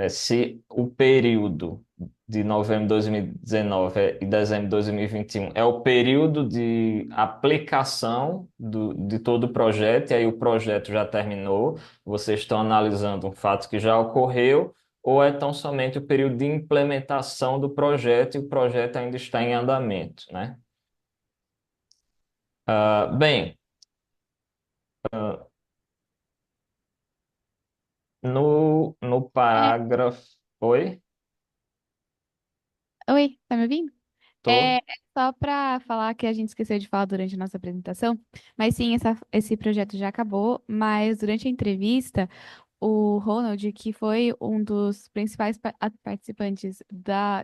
Se o período de novembro de 2019 e dezembro de 2021 é o período de aplicação de todo o projeto, e aí o projeto já terminou, vocês estão analisando um fato que já ocorreu, ou é tão somente o período de implementação do projeto e o projeto ainda está em andamento, né? Bem, no É, parágrafo. Oi? oi, tá me ouvindo? É Tô. só para falar que a gente esqueceu de falar durante a nossa apresentação, mas sim, esse projeto já acabou, mas durante a entrevista, o Ronald, que foi um dos principais participantes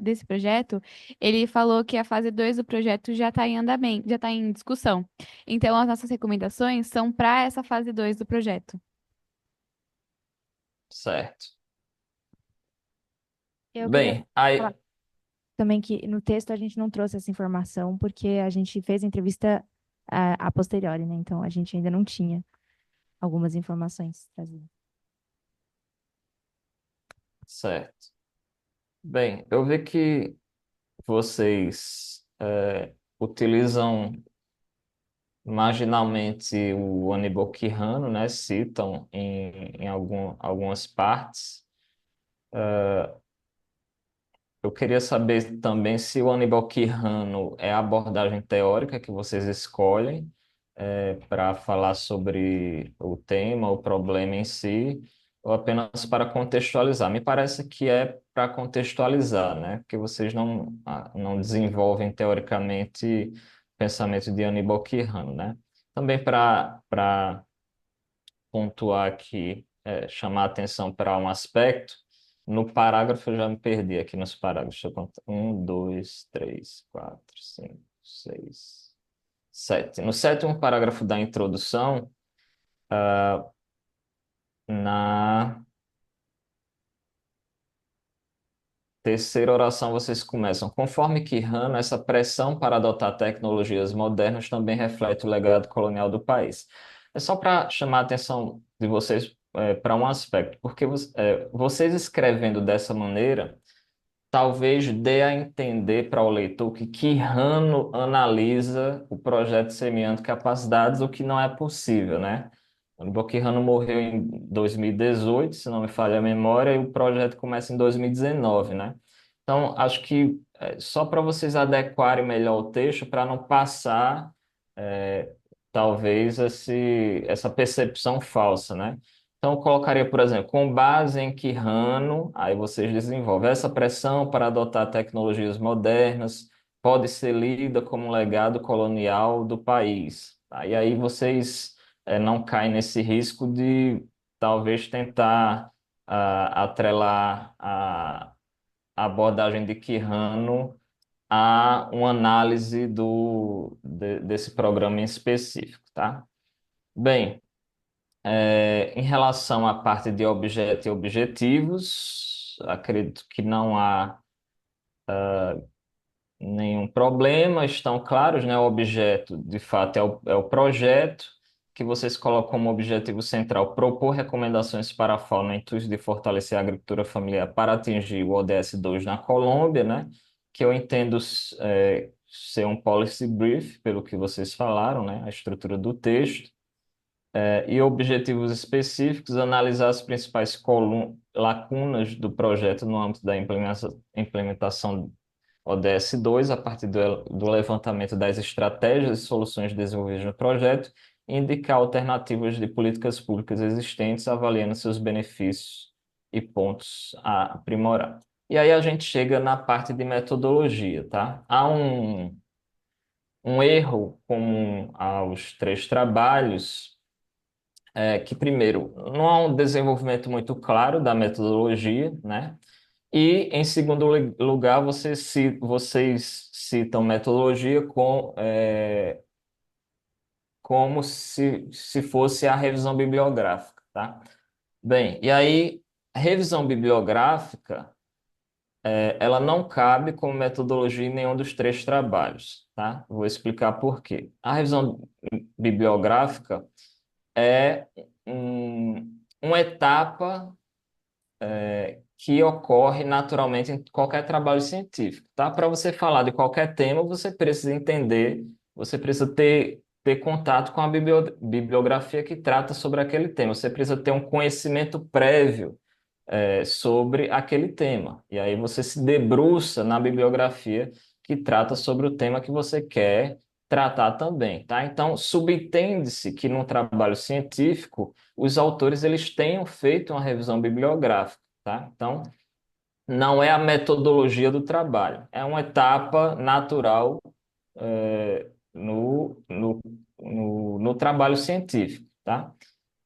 desse projeto, ele falou que a fase 2 do projeto já está em andamento, já está em discussão. Então, as nossas recomendações são para essa fase 2 do projeto. Certo. Eu queria Bem, aí, falar também que no texto a gente não trouxe essa informação porque a gente fez a entrevista a posteriori, né? Então a gente ainda não tinha algumas informações trazidas. certo. Bem, eu vi que vocês utilizam marginalmente o Aníbal Quirrano, né? Citam em algumas partes. Eu queria saber também se o Aníbal Quirrano é a abordagem teórica que vocês escolhem para falar sobre o tema, o problema em si, ou apenas para contextualizar. Me parece que é para contextualizar, né? Porque vocês não desenvolvem teoricamente o pensamento de Aníbal Quirrano, né? Também para pontuar aqui, chamar a atenção para um aspecto. No parágrafo, eu já me perdi aqui nos parágrafos. Deixa eu contar. Um, dois, três, quatro, cinco, seis, sete. No sétimo parágrafo da introdução, na terceira oração, vocês começam. Conforme Quirrano, essa pressão para adotar tecnologias modernas também reflete o legado colonial do país. É só para chamar a atenção de vocês para um aspecto, porque vocês escrevendo dessa maneira, talvez dê a entender para o leitor que Quirrano analisa o projeto Semeando Capacidades, o que não é possível, né? O Quirrano morreu em 2018, se não me falha a memória, e o projeto começa em 2019, né? Então, acho que só para vocês adequarem melhor o texto, para não passar, é, talvez, essa percepção falsa, né? Então, eu colocaria, por exemplo, com base em Quirrano, aí vocês desenvolvem essa pressão para adotar tecnologias modernas, pode ser lida como um legado colonial do país. Tá? E aí vocês não caem nesse risco de talvez tentar atrelar a abordagem de Quirrano a uma análise desse programa em específico, tá? Bem, em relação à parte de objeto e objetivos, acredito que não há nenhum problema, estão claros, né? O objeto, de fato, é o projeto, que vocês colocam como objetivo central propor recomendações para a FAO no intuito de fortalecer a agricultura familiar para atingir o ODS 2 na Colômbia, né? Que eu entendo ser um policy brief, pelo que vocês falaram, né? A estrutura do texto. E objetivos específicos, analisar as principais lacunas do projeto no âmbito da implementação ODS 2, a partir do levantamento das estratégias e soluções desenvolvidas no projeto, e indicar alternativas de políticas públicas existentes, avaliando seus benefícios e pontos a aprimorar. E aí a gente chega na parte de metodologia, tá? Há um erro comum aos três trabalhos, que, primeiro, não há um desenvolvimento muito claro da metodologia, né? E, em segundo lugar, vocês citam metodologia como se fosse a revisão bibliográfica, tá? Bem, e aí, a revisão bibliográfica, ela não cabe como metodologia em nenhum dos três trabalhos, tá? Vou explicar por quê. A revisão bibliográfica é uma etapa que ocorre naturalmente em qualquer trabalho científico, tá? Para você falar de qualquer tema, você precisa entender, você precisa ter contato com a bibliografia que trata sobre aquele tema. Você precisa ter um conhecimento prévio sobre aquele tema. E aí você se debruça na bibliografia que trata sobre o tema que você quer tratar também, tá? Então, subentende-se que num trabalho científico, os autores eles tenham feito uma revisão bibliográfica, tá? Então, não é a metodologia do trabalho, é uma etapa natural no trabalho científico, tá?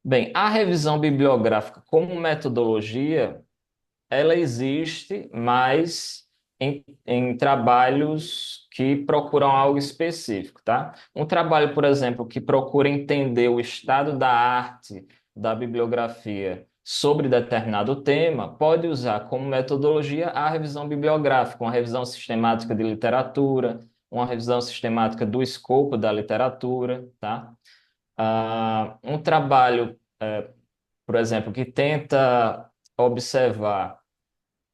Bem, a revisão bibliográfica como metodologia, ela existe, mas em trabalhos que procuram algo específico, tá? Um trabalho, por exemplo, que procura entender o estado da arte, da bibliografia sobre determinado tema, pode usar como metodologia a revisão bibliográfica, uma revisão sistemática de literatura, uma revisão sistemática do escopo da literatura, tá? Um trabalho, por exemplo, que tenta observar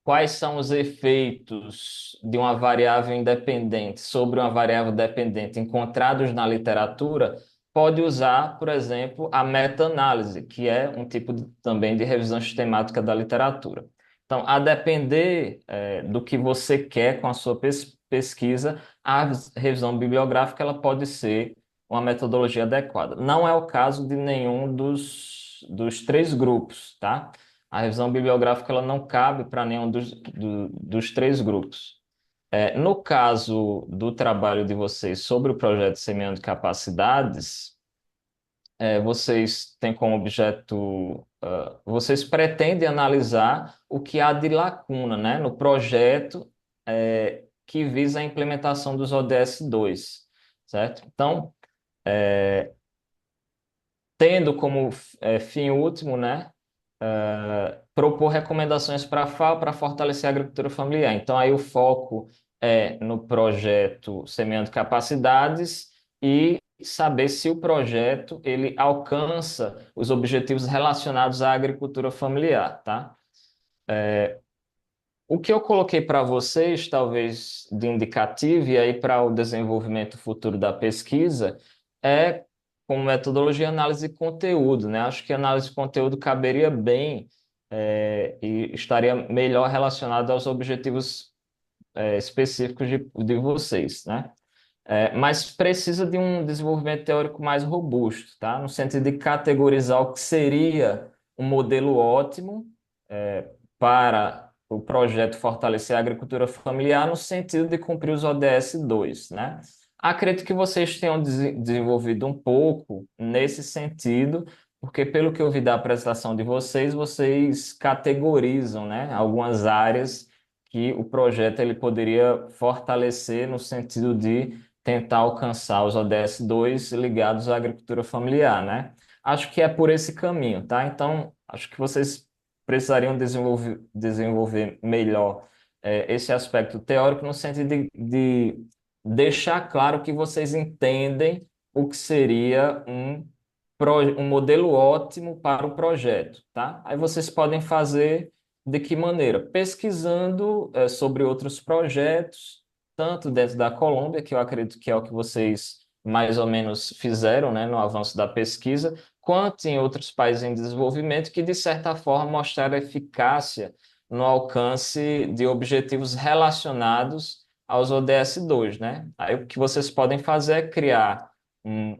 quais são os efeitos de uma variável independente sobre uma variável dependente encontrados na literatura, pode usar, por exemplo, a meta-análise, que é um tipo também de revisão sistemática da literatura. Então, a depender, do que você quer com a sua pesquisa, a revisão bibliográfica ela pode ser uma metodologia adequada. Não é o caso de nenhum dos três grupos, tá? A revisão bibliográfica ela não cabe para nenhum dos três grupos. No caso do trabalho de vocês sobre o projeto Semeando Capacidades, vocês têm como objeto, vocês pretendem analisar o que há de lacuna, né, no projeto, que visa a implementação dos ODS 2, certo? Então, tendo como fim último, né, propor recomendações para a FAO para fortalecer a agricultura familiar. Então, aí o foco é no projeto Semeando Capacidades e saber se o projeto ele alcança os objetivos relacionados à agricultura familiar, tá? O que eu coloquei para vocês, talvez de indicativo, e aí para o desenvolvimento futuro da pesquisa, é como metodologia análise de conteúdo, né? Acho que análise de conteúdo caberia bem, e estaria melhor relacionado aos objetivos, específicos de vocês, né? Mas precisa de um desenvolvimento teórico mais robusto, tá? No sentido de categorizar o que seria um modelo ótimo, para o projeto fortalecer a agricultura familiar no sentido de cumprir os ODS 2, né? Acredito que vocês tenham desenvolvido um pouco nesse sentido, porque pelo que eu vi da apresentação de vocês, vocês categorizam, né, algumas áreas que o projeto ele poderia fortalecer no sentido de tentar alcançar os ODS 2 ligados à agricultura familiar, né? Acho que é por esse caminho, tá? Então, acho que vocês precisariam desenvolver melhor, esse aspecto teórico no sentido de deixar claro que vocês entendem o que seria um modelo ótimo para o projeto, tá? Aí vocês podem fazer de que maneira? Pesquisando, sobre outros projetos, tanto dentro da Colômbia, que eu acredito que é o que vocês mais ou menos fizeram, né, no avanço da pesquisa, quanto em outros países em desenvolvimento que, de certa forma, mostraram eficácia no alcance de objetivos relacionados aos ODS 2, né? Aí o que vocês podem fazer é criar um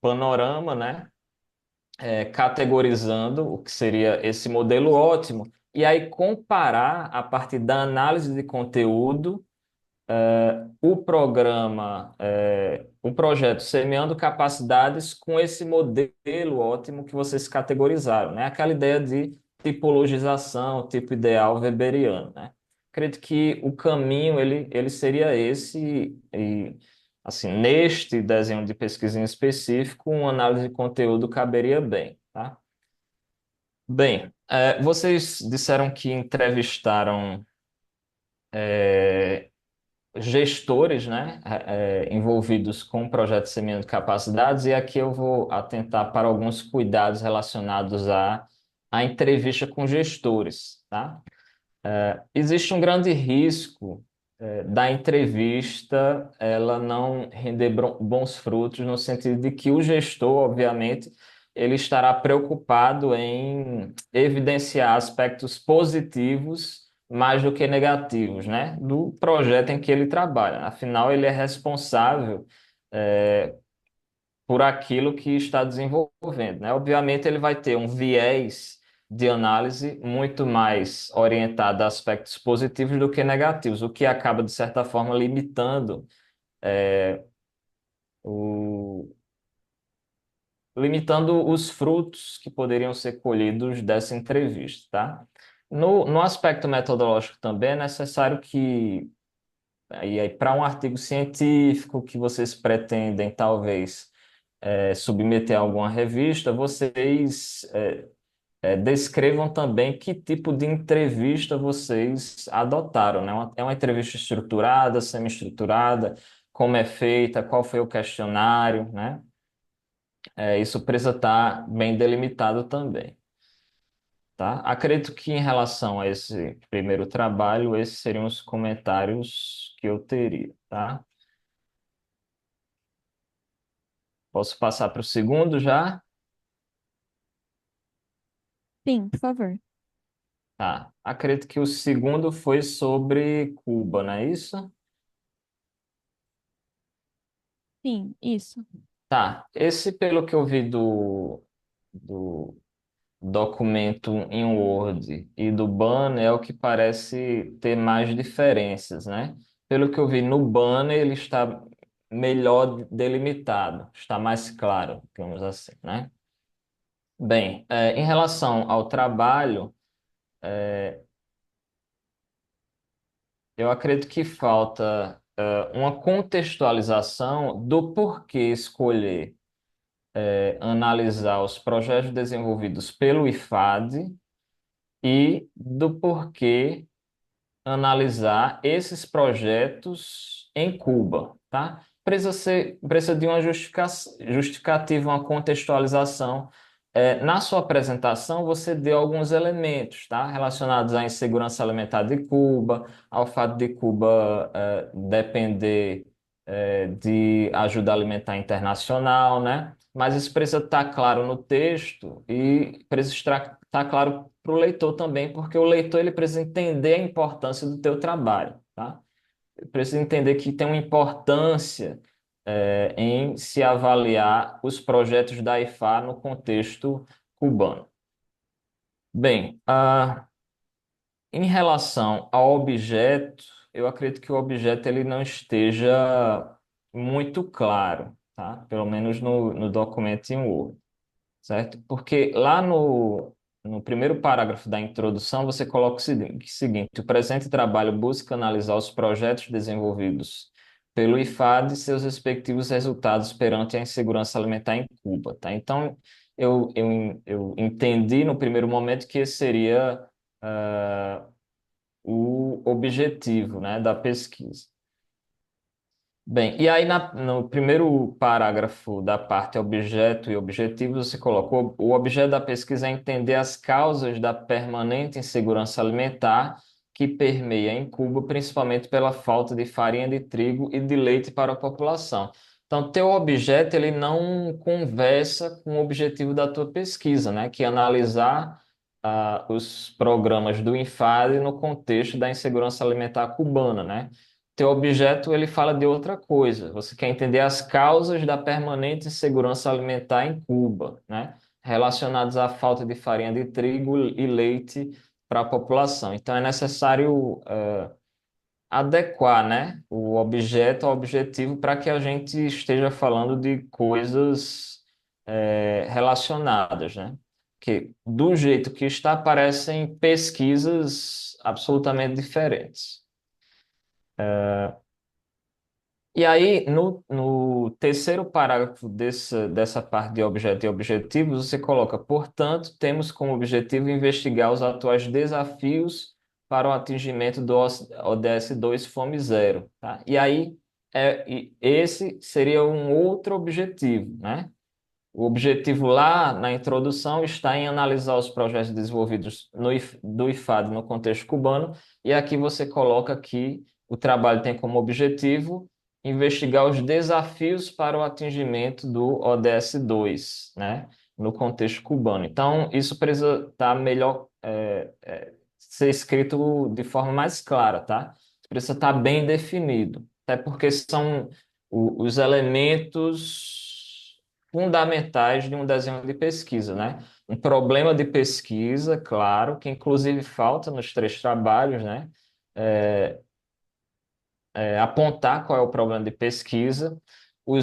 panorama, né? Categorizando o que seria esse modelo ótimo, e aí comparar a partir da análise de conteúdo, o projeto Semeando Capacidades com esse modelo ótimo que vocês categorizaram, né? Aquela ideia de tipologização, tipo ideal weberiano, né? Acredito que o caminho ele seria esse, e assim, neste desenho de pesquisa em específico, uma análise de conteúdo caberia bem, tá? Bem, vocês disseram que entrevistaram gestores, né, envolvidos com o projeto Semeando de Capacidades, e aqui eu vou atentar para alguns cuidados relacionados à entrevista com gestores, tá? Existe um grande risco, da entrevista ela não render bons frutos, no sentido de que o gestor, obviamente, ele estará preocupado em evidenciar aspectos positivos mais do que negativos, né, do projeto em que ele trabalha. Afinal, ele é responsável, por aquilo que está desenvolvendo, né? Obviamente, ele vai ter um viés de análise muito mais orientado a aspectos positivos do que negativos, o que acaba, de certa forma, limitando, o, limitando os frutos que poderiam ser colhidos dessa entrevista, tá? No aspecto metodológico também é necessário que, aí, para um artigo científico que vocês pretendem, talvez, submeter a alguma revista, vocês descrevam também que tipo de entrevista vocês adotaram, né? É uma entrevista estruturada, semi-estruturada, como é feita, qual foi o questionário, né? Isso precisa estar bem delimitado também, tá? Acredito que em relação a esse primeiro trabalho, esses seriam os comentários que eu teria, tá? Posso passar para o segundo já? Sim, por favor. Tá. Acredito que o segundo foi sobre Cuba, não é isso? Sim, isso. Tá. Esse, pelo que eu vi do documento em Word e do banner, é o que parece ter mais diferenças, né? Pelo que eu vi no banner, ele está melhor delimitado, está mais claro, digamos assim, né? Bem, em relação ao trabalho, eu acredito que falta uma contextualização do porquê escolher analisar os projetos desenvolvidos pelo IFAD e do porquê analisar esses projetos em Cuba, tá? Precisa de uma justificativa, uma contextualização. Na sua apresentação, você deu alguns elementos, tá? Relacionados à insegurança alimentar de Cuba, ao fato de Cuba depender de ajuda alimentar internacional, né? Mas isso precisa estar claro no texto e precisa estar claro para o leitor também, porque o leitor ele precisa entender a importância do teu trabalho, tá? Ele precisa entender que tem uma importância em se avaliar os projetos da IFA no contexto cubano. Bem, em relação ao objeto, eu acredito que o objeto ele não esteja muito claro, tá? Pelo menos no documento em Word, certo? Porque lá no primeiro parágrafo da introdução, você coloca o seguinte: o presente trabalho busca analisar os projetos desenvolvidos pelo IFAD e seus respectivos resultados perante a insegurança alimentar em Cuba, tá? Então, eu entendi no primeiro momento que esse seria o objetivo, né, da pesquisa. Bem, e aí no primeiro parágrafo da parte objeto e objetivo, você colocou o objeto da pesquisa é entender as causas da permanente insegurança alimentar que permeia em Cuba, principalmente pela falta de farinha de trigo e de leite para a população. Então, teu objeto ele não conversa com o objetivo da tua pesquisa, né? Que é analisar os programas do INFAD no contexto da insegurança alimentar cubana, né? Teu objeto ele fala de outra coisa. Você quer entender as causas da permanente insegurança alimentar em Cuba, né? Relacionadas à falta de farinha de trigo e leite para a população. Então é necessário adequar, né, o objeto ao objetivo para que a gente esteja falando de coisas relacionadas, né? Que do jeito que está parecem pesquisas absolutamente diferentes. E aí, no terceiro parágrafo dessa parte de objeto e objetivos, você coloca: portanto, temos como objetivo investigar os atuais desafios para o atingimento do ODS 2 Fome Zero, tá? E aí, esse seria um outro objetivo, né? O objetivo lá na introdução está em analisar os projetos desenvolvidos do IFAD no contexto cubano, e aqui você coloca que o trabalho tem como objetivo investigar os desafios para o atingimento do ODS 2, né, no contexto cubano. Então, isso precisa estar melhor, ser escrito de forma mais clara, tá? Precisa estar bem definido, até porque são os elementos fundamentais de um desenho de pesquisa, né? Um problema de pesquisa, claro, que inclusive falta nos três trabalhos, né? Apontar qual é o problema de pesquisa, o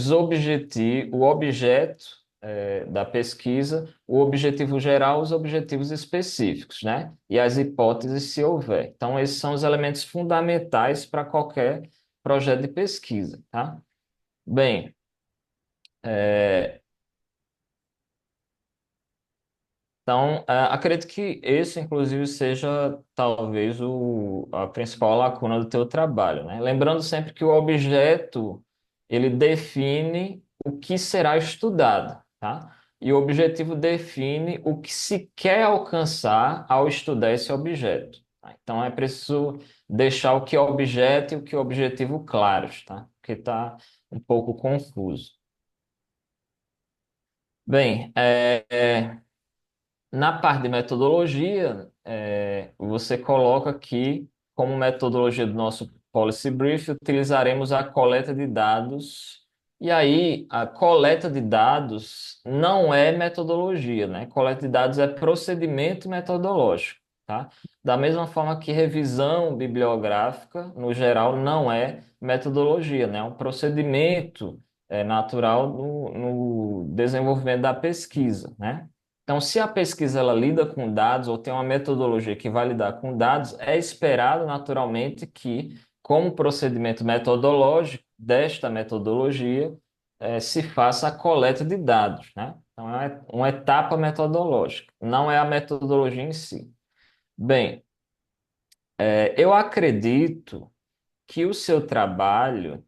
objeto da pesquisa, o objetivo geral, os objetivos específicos, né? E as hipóteses, se houver. Então, esses são os elementos fundamentais para qualquer projeto de pesquisa, tá? Bem, então, acredito que esse, inclusive, seja talvez a principal lacuna do teu trabalho, né? Lembrando sempre que o objeto, ele define o que será estudado, tá? E o objetivo define o que se quer alcançar ao estudar esse objeto, tá? Então, é preciso deixar o que é objeto e o que é objetivo claros, tá? Porque está um pouco confuso. Bem, na parte de metodologia, você coloca que, como metodologia do nosso Policy Brief, utilizaremos a coleta de dados. E aí, a coleta de dados não é metodologia, né? Coleta de dados é procedimento metodológico, tá? Da mesma forma que revisão bibliográfica, no geral, não é metodologia, né? É um procedimento natural no desenvolvimento da pesquisa, né? Então, se a pesquisa ela lida com dados ou tem uma metodologia que vai lidar com dados, é esperado naturalmente que, como procedimento metodológico desta metodologia, se faça a coleta de dados, né? Então, é uma etapa metodológica, não é a metodologia em si. Bem, eu acredito que o seu trabalho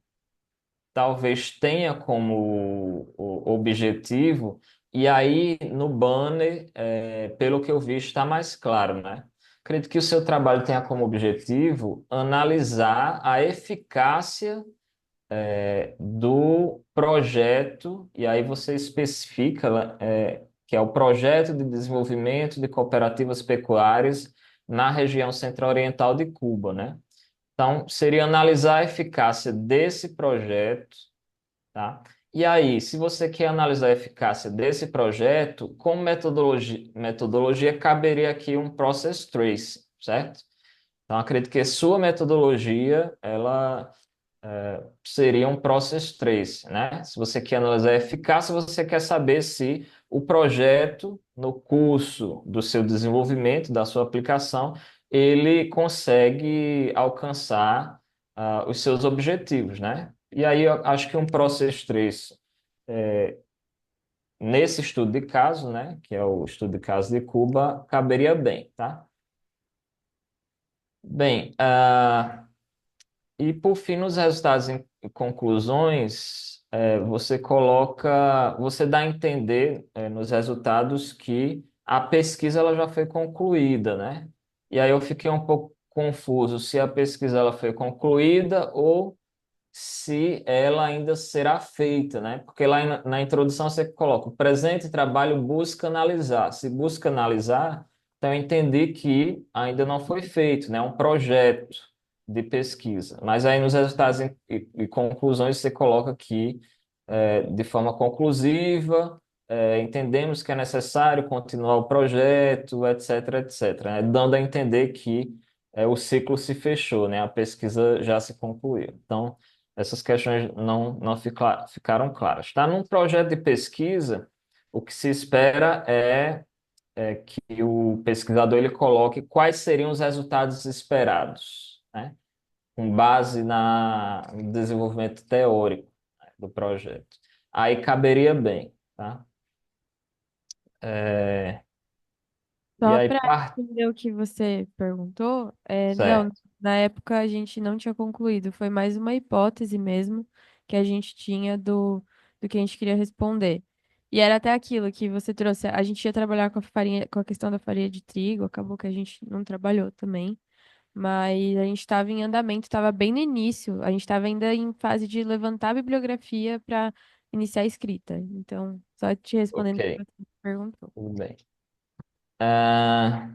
talvez tenha como objetivo, e aí no banner, pelo que eu vi, está mais claro, né? Acredito que o seu trabalho tenha como objetivo analisar a eficácia do projeto, e aí você especifica, que é o projeto de desenvolvimento de cooperativas pecuárias na região centro-oriental de Cuba, né? Então, seria analisar a eficácia desse projeto, tá? E aí, se você quer analisar a eficácia desse projeto, como metodologia caberia aqui um process trace, certo? Então, acredito que sua metodologia, ela seria um process trace, né? Se você quer analisar a eficácia, você quer saber se o projeto, no curso do seu desenvolvimento, da sua aplicação, ele consegue alcançar os seus objetivos, né? E aí eu acho que um process trace, nesse estudo de caso, né, que é o estudo de caso de Cuba, caberia bem, tá? Bem, e por fim, nos resultados e conclusões, você dá a entender, nos resultados que a pesquisa ela já foi concluída, né? E aí eu fiquei um pouco confuso se a pesquisa ela foi concluída ou se ela ainda será feita, né? Porque lá na introdução você coloca: o presente trabalho busca analisar. Se busca analisar, então eu entendi que ainda não foi feito, né? É um projeto de pesquisa. Mas aí nos resultados e conclusões você coloca que, de forma conclusiva, entendemos que é necessário continuar o projeto, etc, etc, né? Dando a entender que o ciclo se fechou, né? A pesquisa já se concluiu. Então, essas questões ficaram claras. Está num projeto de pesquisa, o que se espera é que o pesquisador ele coloque quais seriam os resultados esperados, né? Com base no desenvolvimento teórico, né, do projeto. Aí caberia bem, tá? É, e Só aí, para entender o que você perguntou, não, certo. na época a gente não tinha concluído, foi mais uma hipótese mesmo que a gente tinha do que a gente queria responder. E era até aquilo que você trouxe, a gente ia trabalhar com a farinha, com a questão da farinha de trigo, acabou que a gente não trabalhou também, mas a gente estava em andamento, estava bem no início, a gente estava ainda em fase de levantar a bibliografia para iniciar a escrita. Então, só te respondendo o que Ok, você perguntou. tudo bem. Ah,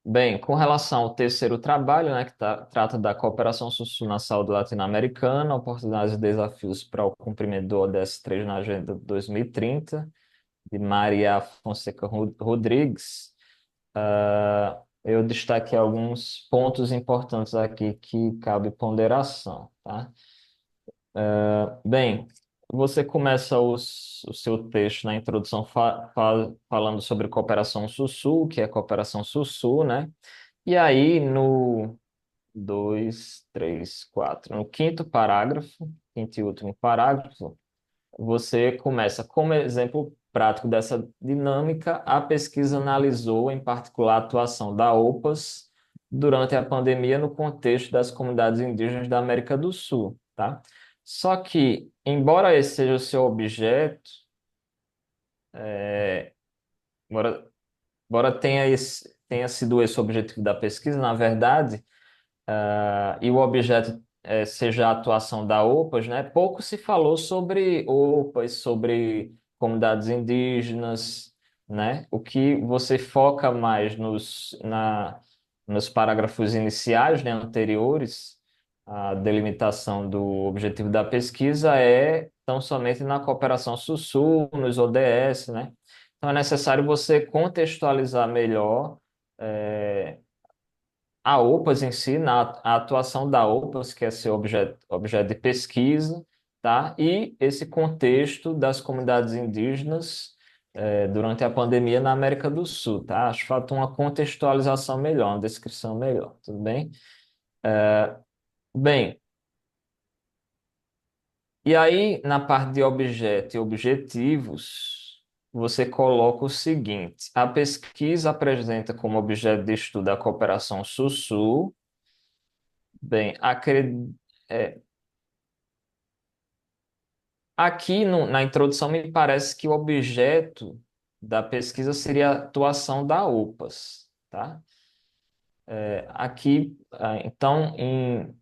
bem, com relação ao terceiro trabalho, né, que trata da cooperação sul-sul na saúde latino-americana, oportunidades e desafios para o cumprimento do ODS 3 na Agenda 2030, de Maria Fonseca Rodrigues, eu destaquei alguns pontos importantes aqui que cabe ponderação, tá? Bem, você começa o seu texto na introdução falando sobre cooperação Sul-Sul, que é cooperação Sul-Sul, né? E aí, no 2, 3, 4, no quinto parágrafo, quinto e último parágrafo, você começa, como exemplo prático dessa dinâmica, a pesquisa analisou, em particular, a atuação da OPAS durante a pandemia no contexto das comunidades indígenas da América do Sul, tá? Só que, embora esse seja o seu objeto, embora, embora tenha sido esse o objetivo da pesquisa, na verdade, e o objeto seja a atuação da OPAS, né? Pouco se falou sobre OPAS, sobre comunidades indígenas, né? O que você foca mais nos parágrafos iniciais, né, anteriores à delimitação do objetivo da pesquisa é tão somente na cooperação Sul-Sul, nos ODS, né? Então é necessário você contextualizar melhor a OPAS em si, a atuação da OPAS, que é seu objeto de pesquisa, tá? E esse contexto das comunidades indígenas durante a pandemia na América do Sul, tá? Acho que falta uma contextualização melhor, uma descrição melhor, tudo bem? Bem, e aí na parte de objeto e objetivos, você coloca o seguinte: a pesquisa apresenta como objeto de estudo a cooperação Sul-Sul. Bem, aqui na introdução me parece que o objeto da pesquisa seria a atuação da OPAS, tá? Aqui, então, em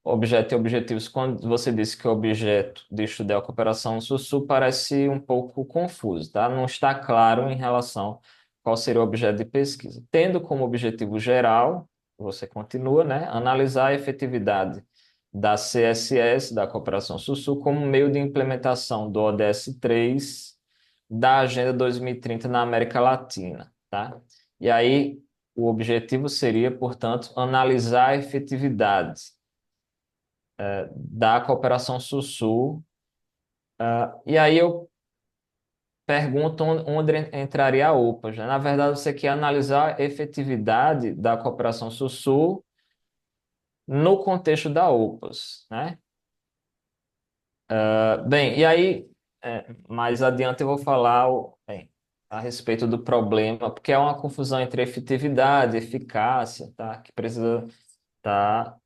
objeto e objetivos, quando você disse que o objeto de estudar a cooperação Sul-Sul parece um pouco confuso, tá? Não está claro em relação qual seria o objeto de pesquisa. Tendo como objetivo geral, você continua, né? Analisar a efetividade da CSS, da Cooperação Sul-Sul, como meio de implementação do ODS 3 da Agenda 2030 na América Latina, tá? E aí, o objetivo seria, portanto, analisar a efetividade da cooperação Sul-Sul. E aí eu pergunto onde entraria a OPAS, né? Na verdade, você quer analisar a efetividade da cooperação Sul-Sul no contexto da OPAS, né? Bem, e aí, mais adiante eu vou falar a respeito do problema, porque há uma confusão entre efetividade e eficácia, tá? Que precisa estar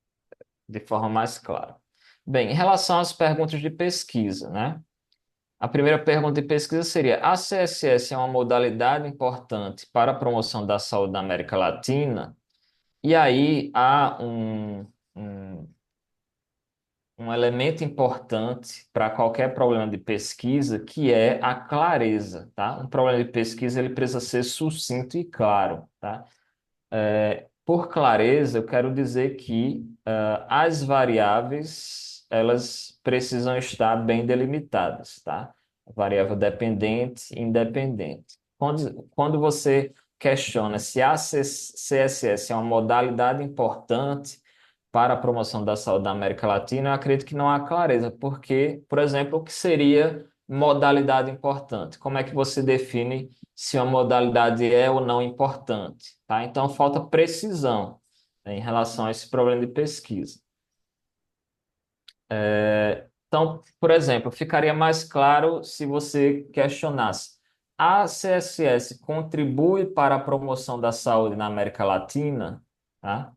de forma mais clara. Bem, em relação às perguntas de pesquisa, né? A primeira pergunta de pesquisa seria: a CSS é uma modalidade importante para a promoção da saúde na América Latina? E aí há um, um elemento importante para qualquer problema de pesquisa, que é a clareza, tá? Um problema de pesquisa ele precisa ser sucinto e claro, tá? Por clareza, eu quero dizer que as variáveis elas precisam estar bem delimitadas, tá? Variável dependente e independente. Quando você questiona se a CSS é uma modalidade importante para a promoção da saúde na América Latina, eu acredito que não há clareza, porque, por exemplo, o que seria modalidade importante? Como é que você define se uma modalidade é ou não importante, tá? Então, falta precisão, né, em relação a esse problema de pesquisa. Então, por exemplo, ficaria mais claro se você questionasse: a CSS contribui para a promoção da saúde na América Latina? Tá?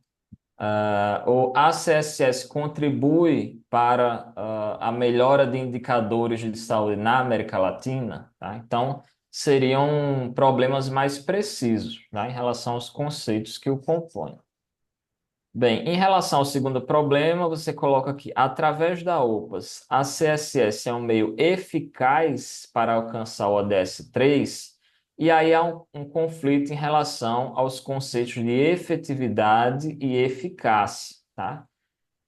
Ou a CSS contribui para a melhora de indicadores de saúde na América Latina, tá? Então, seriam problemas mais precisos, tá, em relação aos conceitos que o compõem. Bem, em relação ao segundo problema, você coloca aqui: através da OPAS, a CSS é um meio eficaz para alcançar o ODS 3, e aí há um conflito em relação aos conceitos de efetividade e eficácia, tá?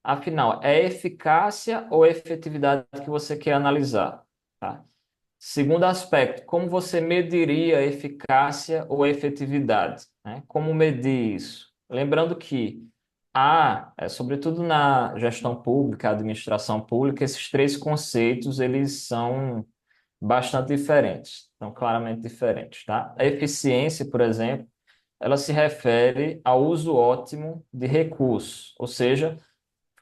Afinal, é eficácia ou efetividade que você quer analisar, tá? Segundo aspecto, como você mediria eficácia ou efetividade, né? Como medir isso? Lembrando que Sobretudo na gestão pública, administração pública, esses três conceitos, eles são bastante diferentes, são claramente diferentes, tá? A eficiência, por exemplo, ela se refere ao uso ótimo de recursos, ou seja,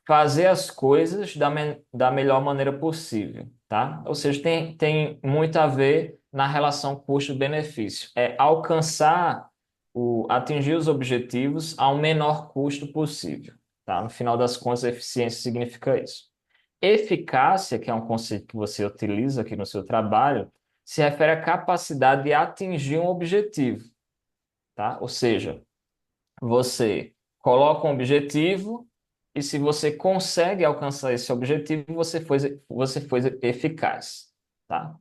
fazer as coisas da melhor maneira possível, tá? Ou seja, tem muito a ver na relação custo-benefício. É alcançar, atingir os objetivos ao menor custo possível, tá? No final das contas, eficiência significa isso. Eficácia, que é um conceito que você utiliza aqui no seu trabalho, se refere à capacidade de atingir um objetivo, tá? Ou seja, você coloca um objetivo e se você consegue alcançar esse objetivo, você foi eficaz, tá?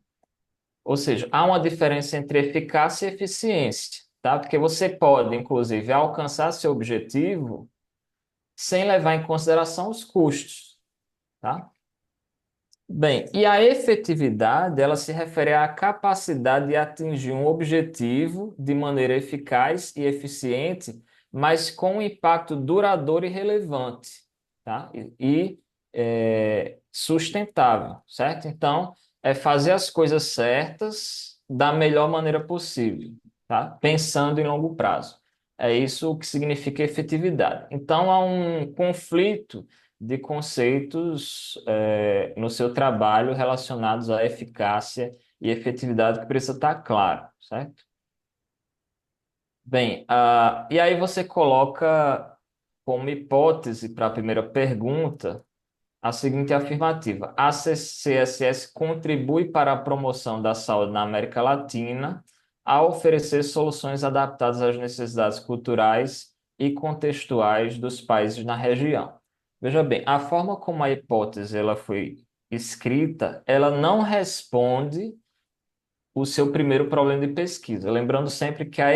Ou seja, há uma diferença entre eficácia e eficiência, tá? Porque você pode, inclusive, alcançar seu objetivo sem levar em consideração os custos, tá? Bem, e a efetividade, ela se refere à capacidade de atingir um objetivo de maneira eficaz e eficiente, mas com um impacto duradouro e relevante, tá? Sustentável, certo? Então, é fazer as coisas certas da melhor maneira possível, tá? Pensando em longo prazo. É isso que significa efetividade. Então, há um conflito de conceitos no seu trabalho relacionados à eficácia e efetividade que precisa estar claro, certo? Bem, e aí você coloca como hipótese para a primeira pergunta a seguinte afirmativa: a CSS contribui para a promoção da saúde na América Latina ao oferecer soluções adaptadas às necessidades culturais e contextuais dos países na região. Veja bem, a forma como a hipótese ela foi escrita, ela não responde o seu primeiro problema de pesquisa. Lembrando sempre que a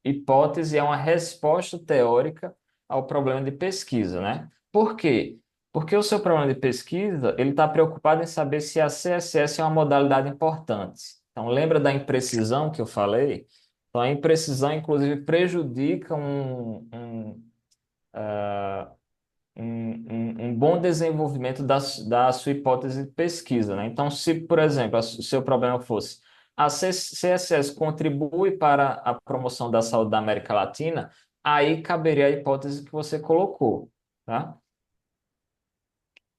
hipótese é uma resposta teórica ao problema de pesquisa, né? Por quê? Porque o seu problema de pesquisa, ele está preocupado em saber se a CSS é uma modalidade importante. Então, lembra da imprecisão que eu falei? Então, a imprecisão, inclusive, prejudica um bom desenvolvimento da sua hipótese de pesquisa, né? Então, se, por exemplo, o seu problema fosse a CSS contribui para a promoção da saúde da América Latina, aí caberia a hipótese que você colocou, tá?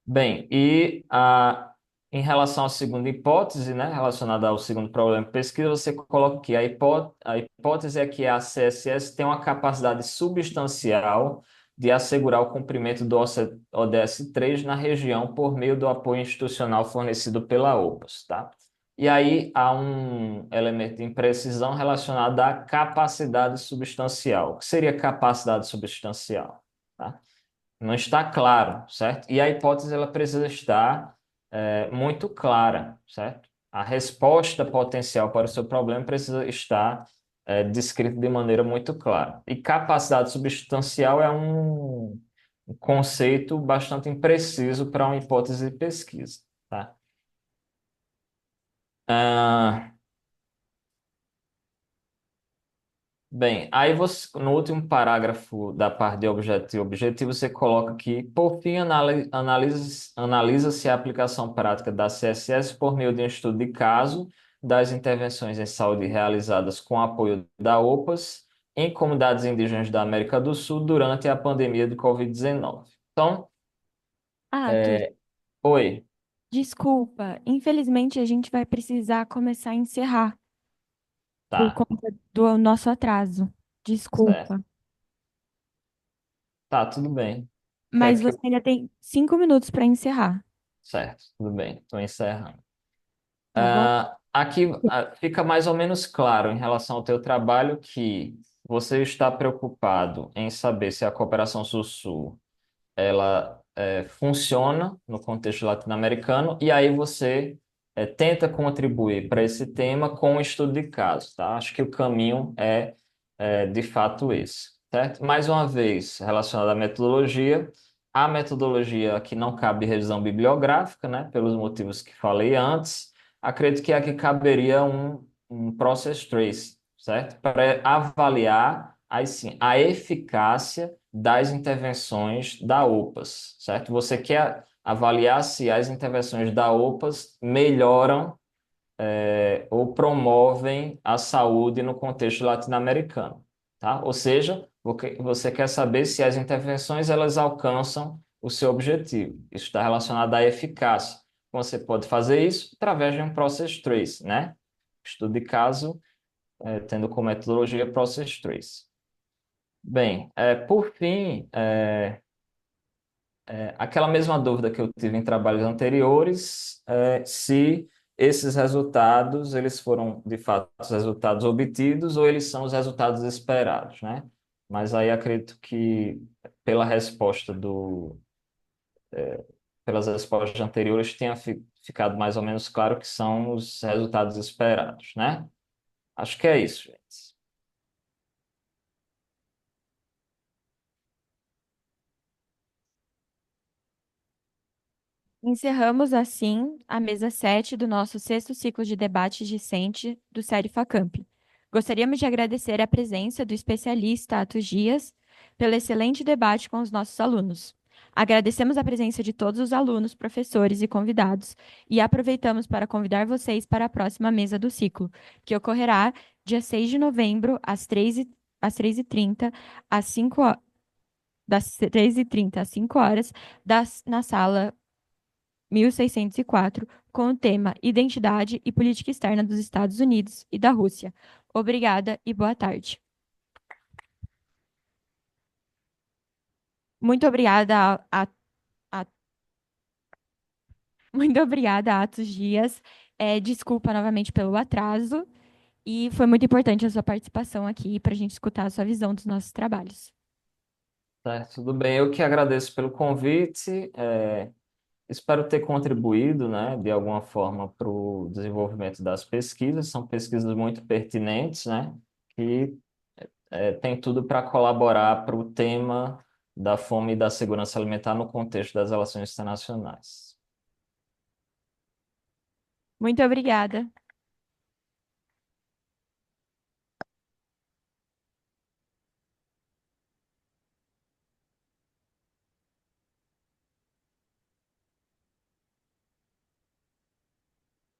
Bem, em relação à segunda hipótese, né, relacionada ao segundo problema de pesquisa, você coloca que a hipótese é que a CSS tem uma capacidade substancial de assegurar o cumprimento do ODS 3 na região por meio do apoio institucional fornecido pela OPAS, tá? E aí há um elemento de imprecisão relacionado à capacidade substancial. O que seria capacidade substancial? Tá? Não está claro, certo? E a hipótese ela precisa estar muito clara, certo? A resposta potencial para o seu problema precisa estar descrita de maneira muito clara. E capacidade substancial é um conceito bastante impreciso para uma hipótese de pesquisa, tá? Ah, Bem, aí você, no último parágrafo da parte de objeto e objetivo, você coloca que, por fim, analisa-se a aplicação prática da CSS por meio de um estudo de caso das intervenções em saúde realizadas com apoio da OPAS em comunidades indígenas da América do Sul durante a pandemia do Covid-19. Então, Atos, oi, desculpa. Infelizmente, a gente vai precisar começar a encerrar por tá, conta do nosso atraso. certo, Desculpa. tá, tudo bem. Quer Mas que você ainda tem 5 minutos para encerrar, Certo, tudo bem, estou encerrando. tá bom? Aqui fica mais ou menos claro em relação ao teu trabalho que você está preocupado em saber se a cooperação Sul-Sul ela funciona no contexto latino-americano e aí você tenta contribuir para esse tema com um estudo de caso, tá? Acho que o caminho é de fato esse, certo? Mais uma vez, relacionado à metodologia, a metodologia aqui não cabe revisão bibliográfica, né? Pelos motivos que falei antes. Acredito que aqui caberia um process trace, certo? Para avaliar aí sim, a eficácia das intervenções da OPAS, certo? Você quer avaliar se as intervenções da OPAS melhoram ou promovem a saúde no contexto latino-americano, tá? Ou seja, você quer saber se as intervenções elas alcançam o seu objetivo. Isso está relacionado à eficácia. Você pode fazer isso através de um process trace, né? Estudo de caso, tendo como metodologia process trace. Bem, por fim, aquela mesma dúvida que eu tive em trabalhos anteriores, se esses resultados, eles foram, de fato, os resultados obtidos ou eles são os resultados esperados, né? Mas aí acredito que pela resposta pelas respostas anteriores tenha ficado mais ou menos claro que são os resultados esperados, né? Acho que é isso, gente. Encerramos, assim, a mesa 7 do nosso sexto ciclo de debates discente do Série Facamp. Gostaríamos de agradecer a presença do especialista Atos Dias pelo excelente debate com os nossos alunos. Agradecemos a presença de todos os alunos, professores e convidados e aproveitamos para convidar vocês para a próxima mesa do ciclo, que ocorrerá dia 6 de novembro, às 3h30, às 5 horas, das 3h30 às 5 horas, na sala 1604, com o tema Identidade e Política Externa dos Estados Unidos e da Rússia. Obrigada e boa tarde. Muito obrigada a- muito obrigada, Atos Dias. Desculpa novamente pelo atraso e foi muito importante a sua participação aqui para a gente escutar a sua visão dos nossos trabalhos. Certo, tudo bem. Eu que agradeço pelo convite. Espero ter contribuído, né, de alguma forma para o desenvolvimento das pesquisas. São pesquisas muito pertinentes, né, que tem tudo para colaborar para o tema da fome e da segurança alimentar no contexto das relações internacionais. Muito obrigada.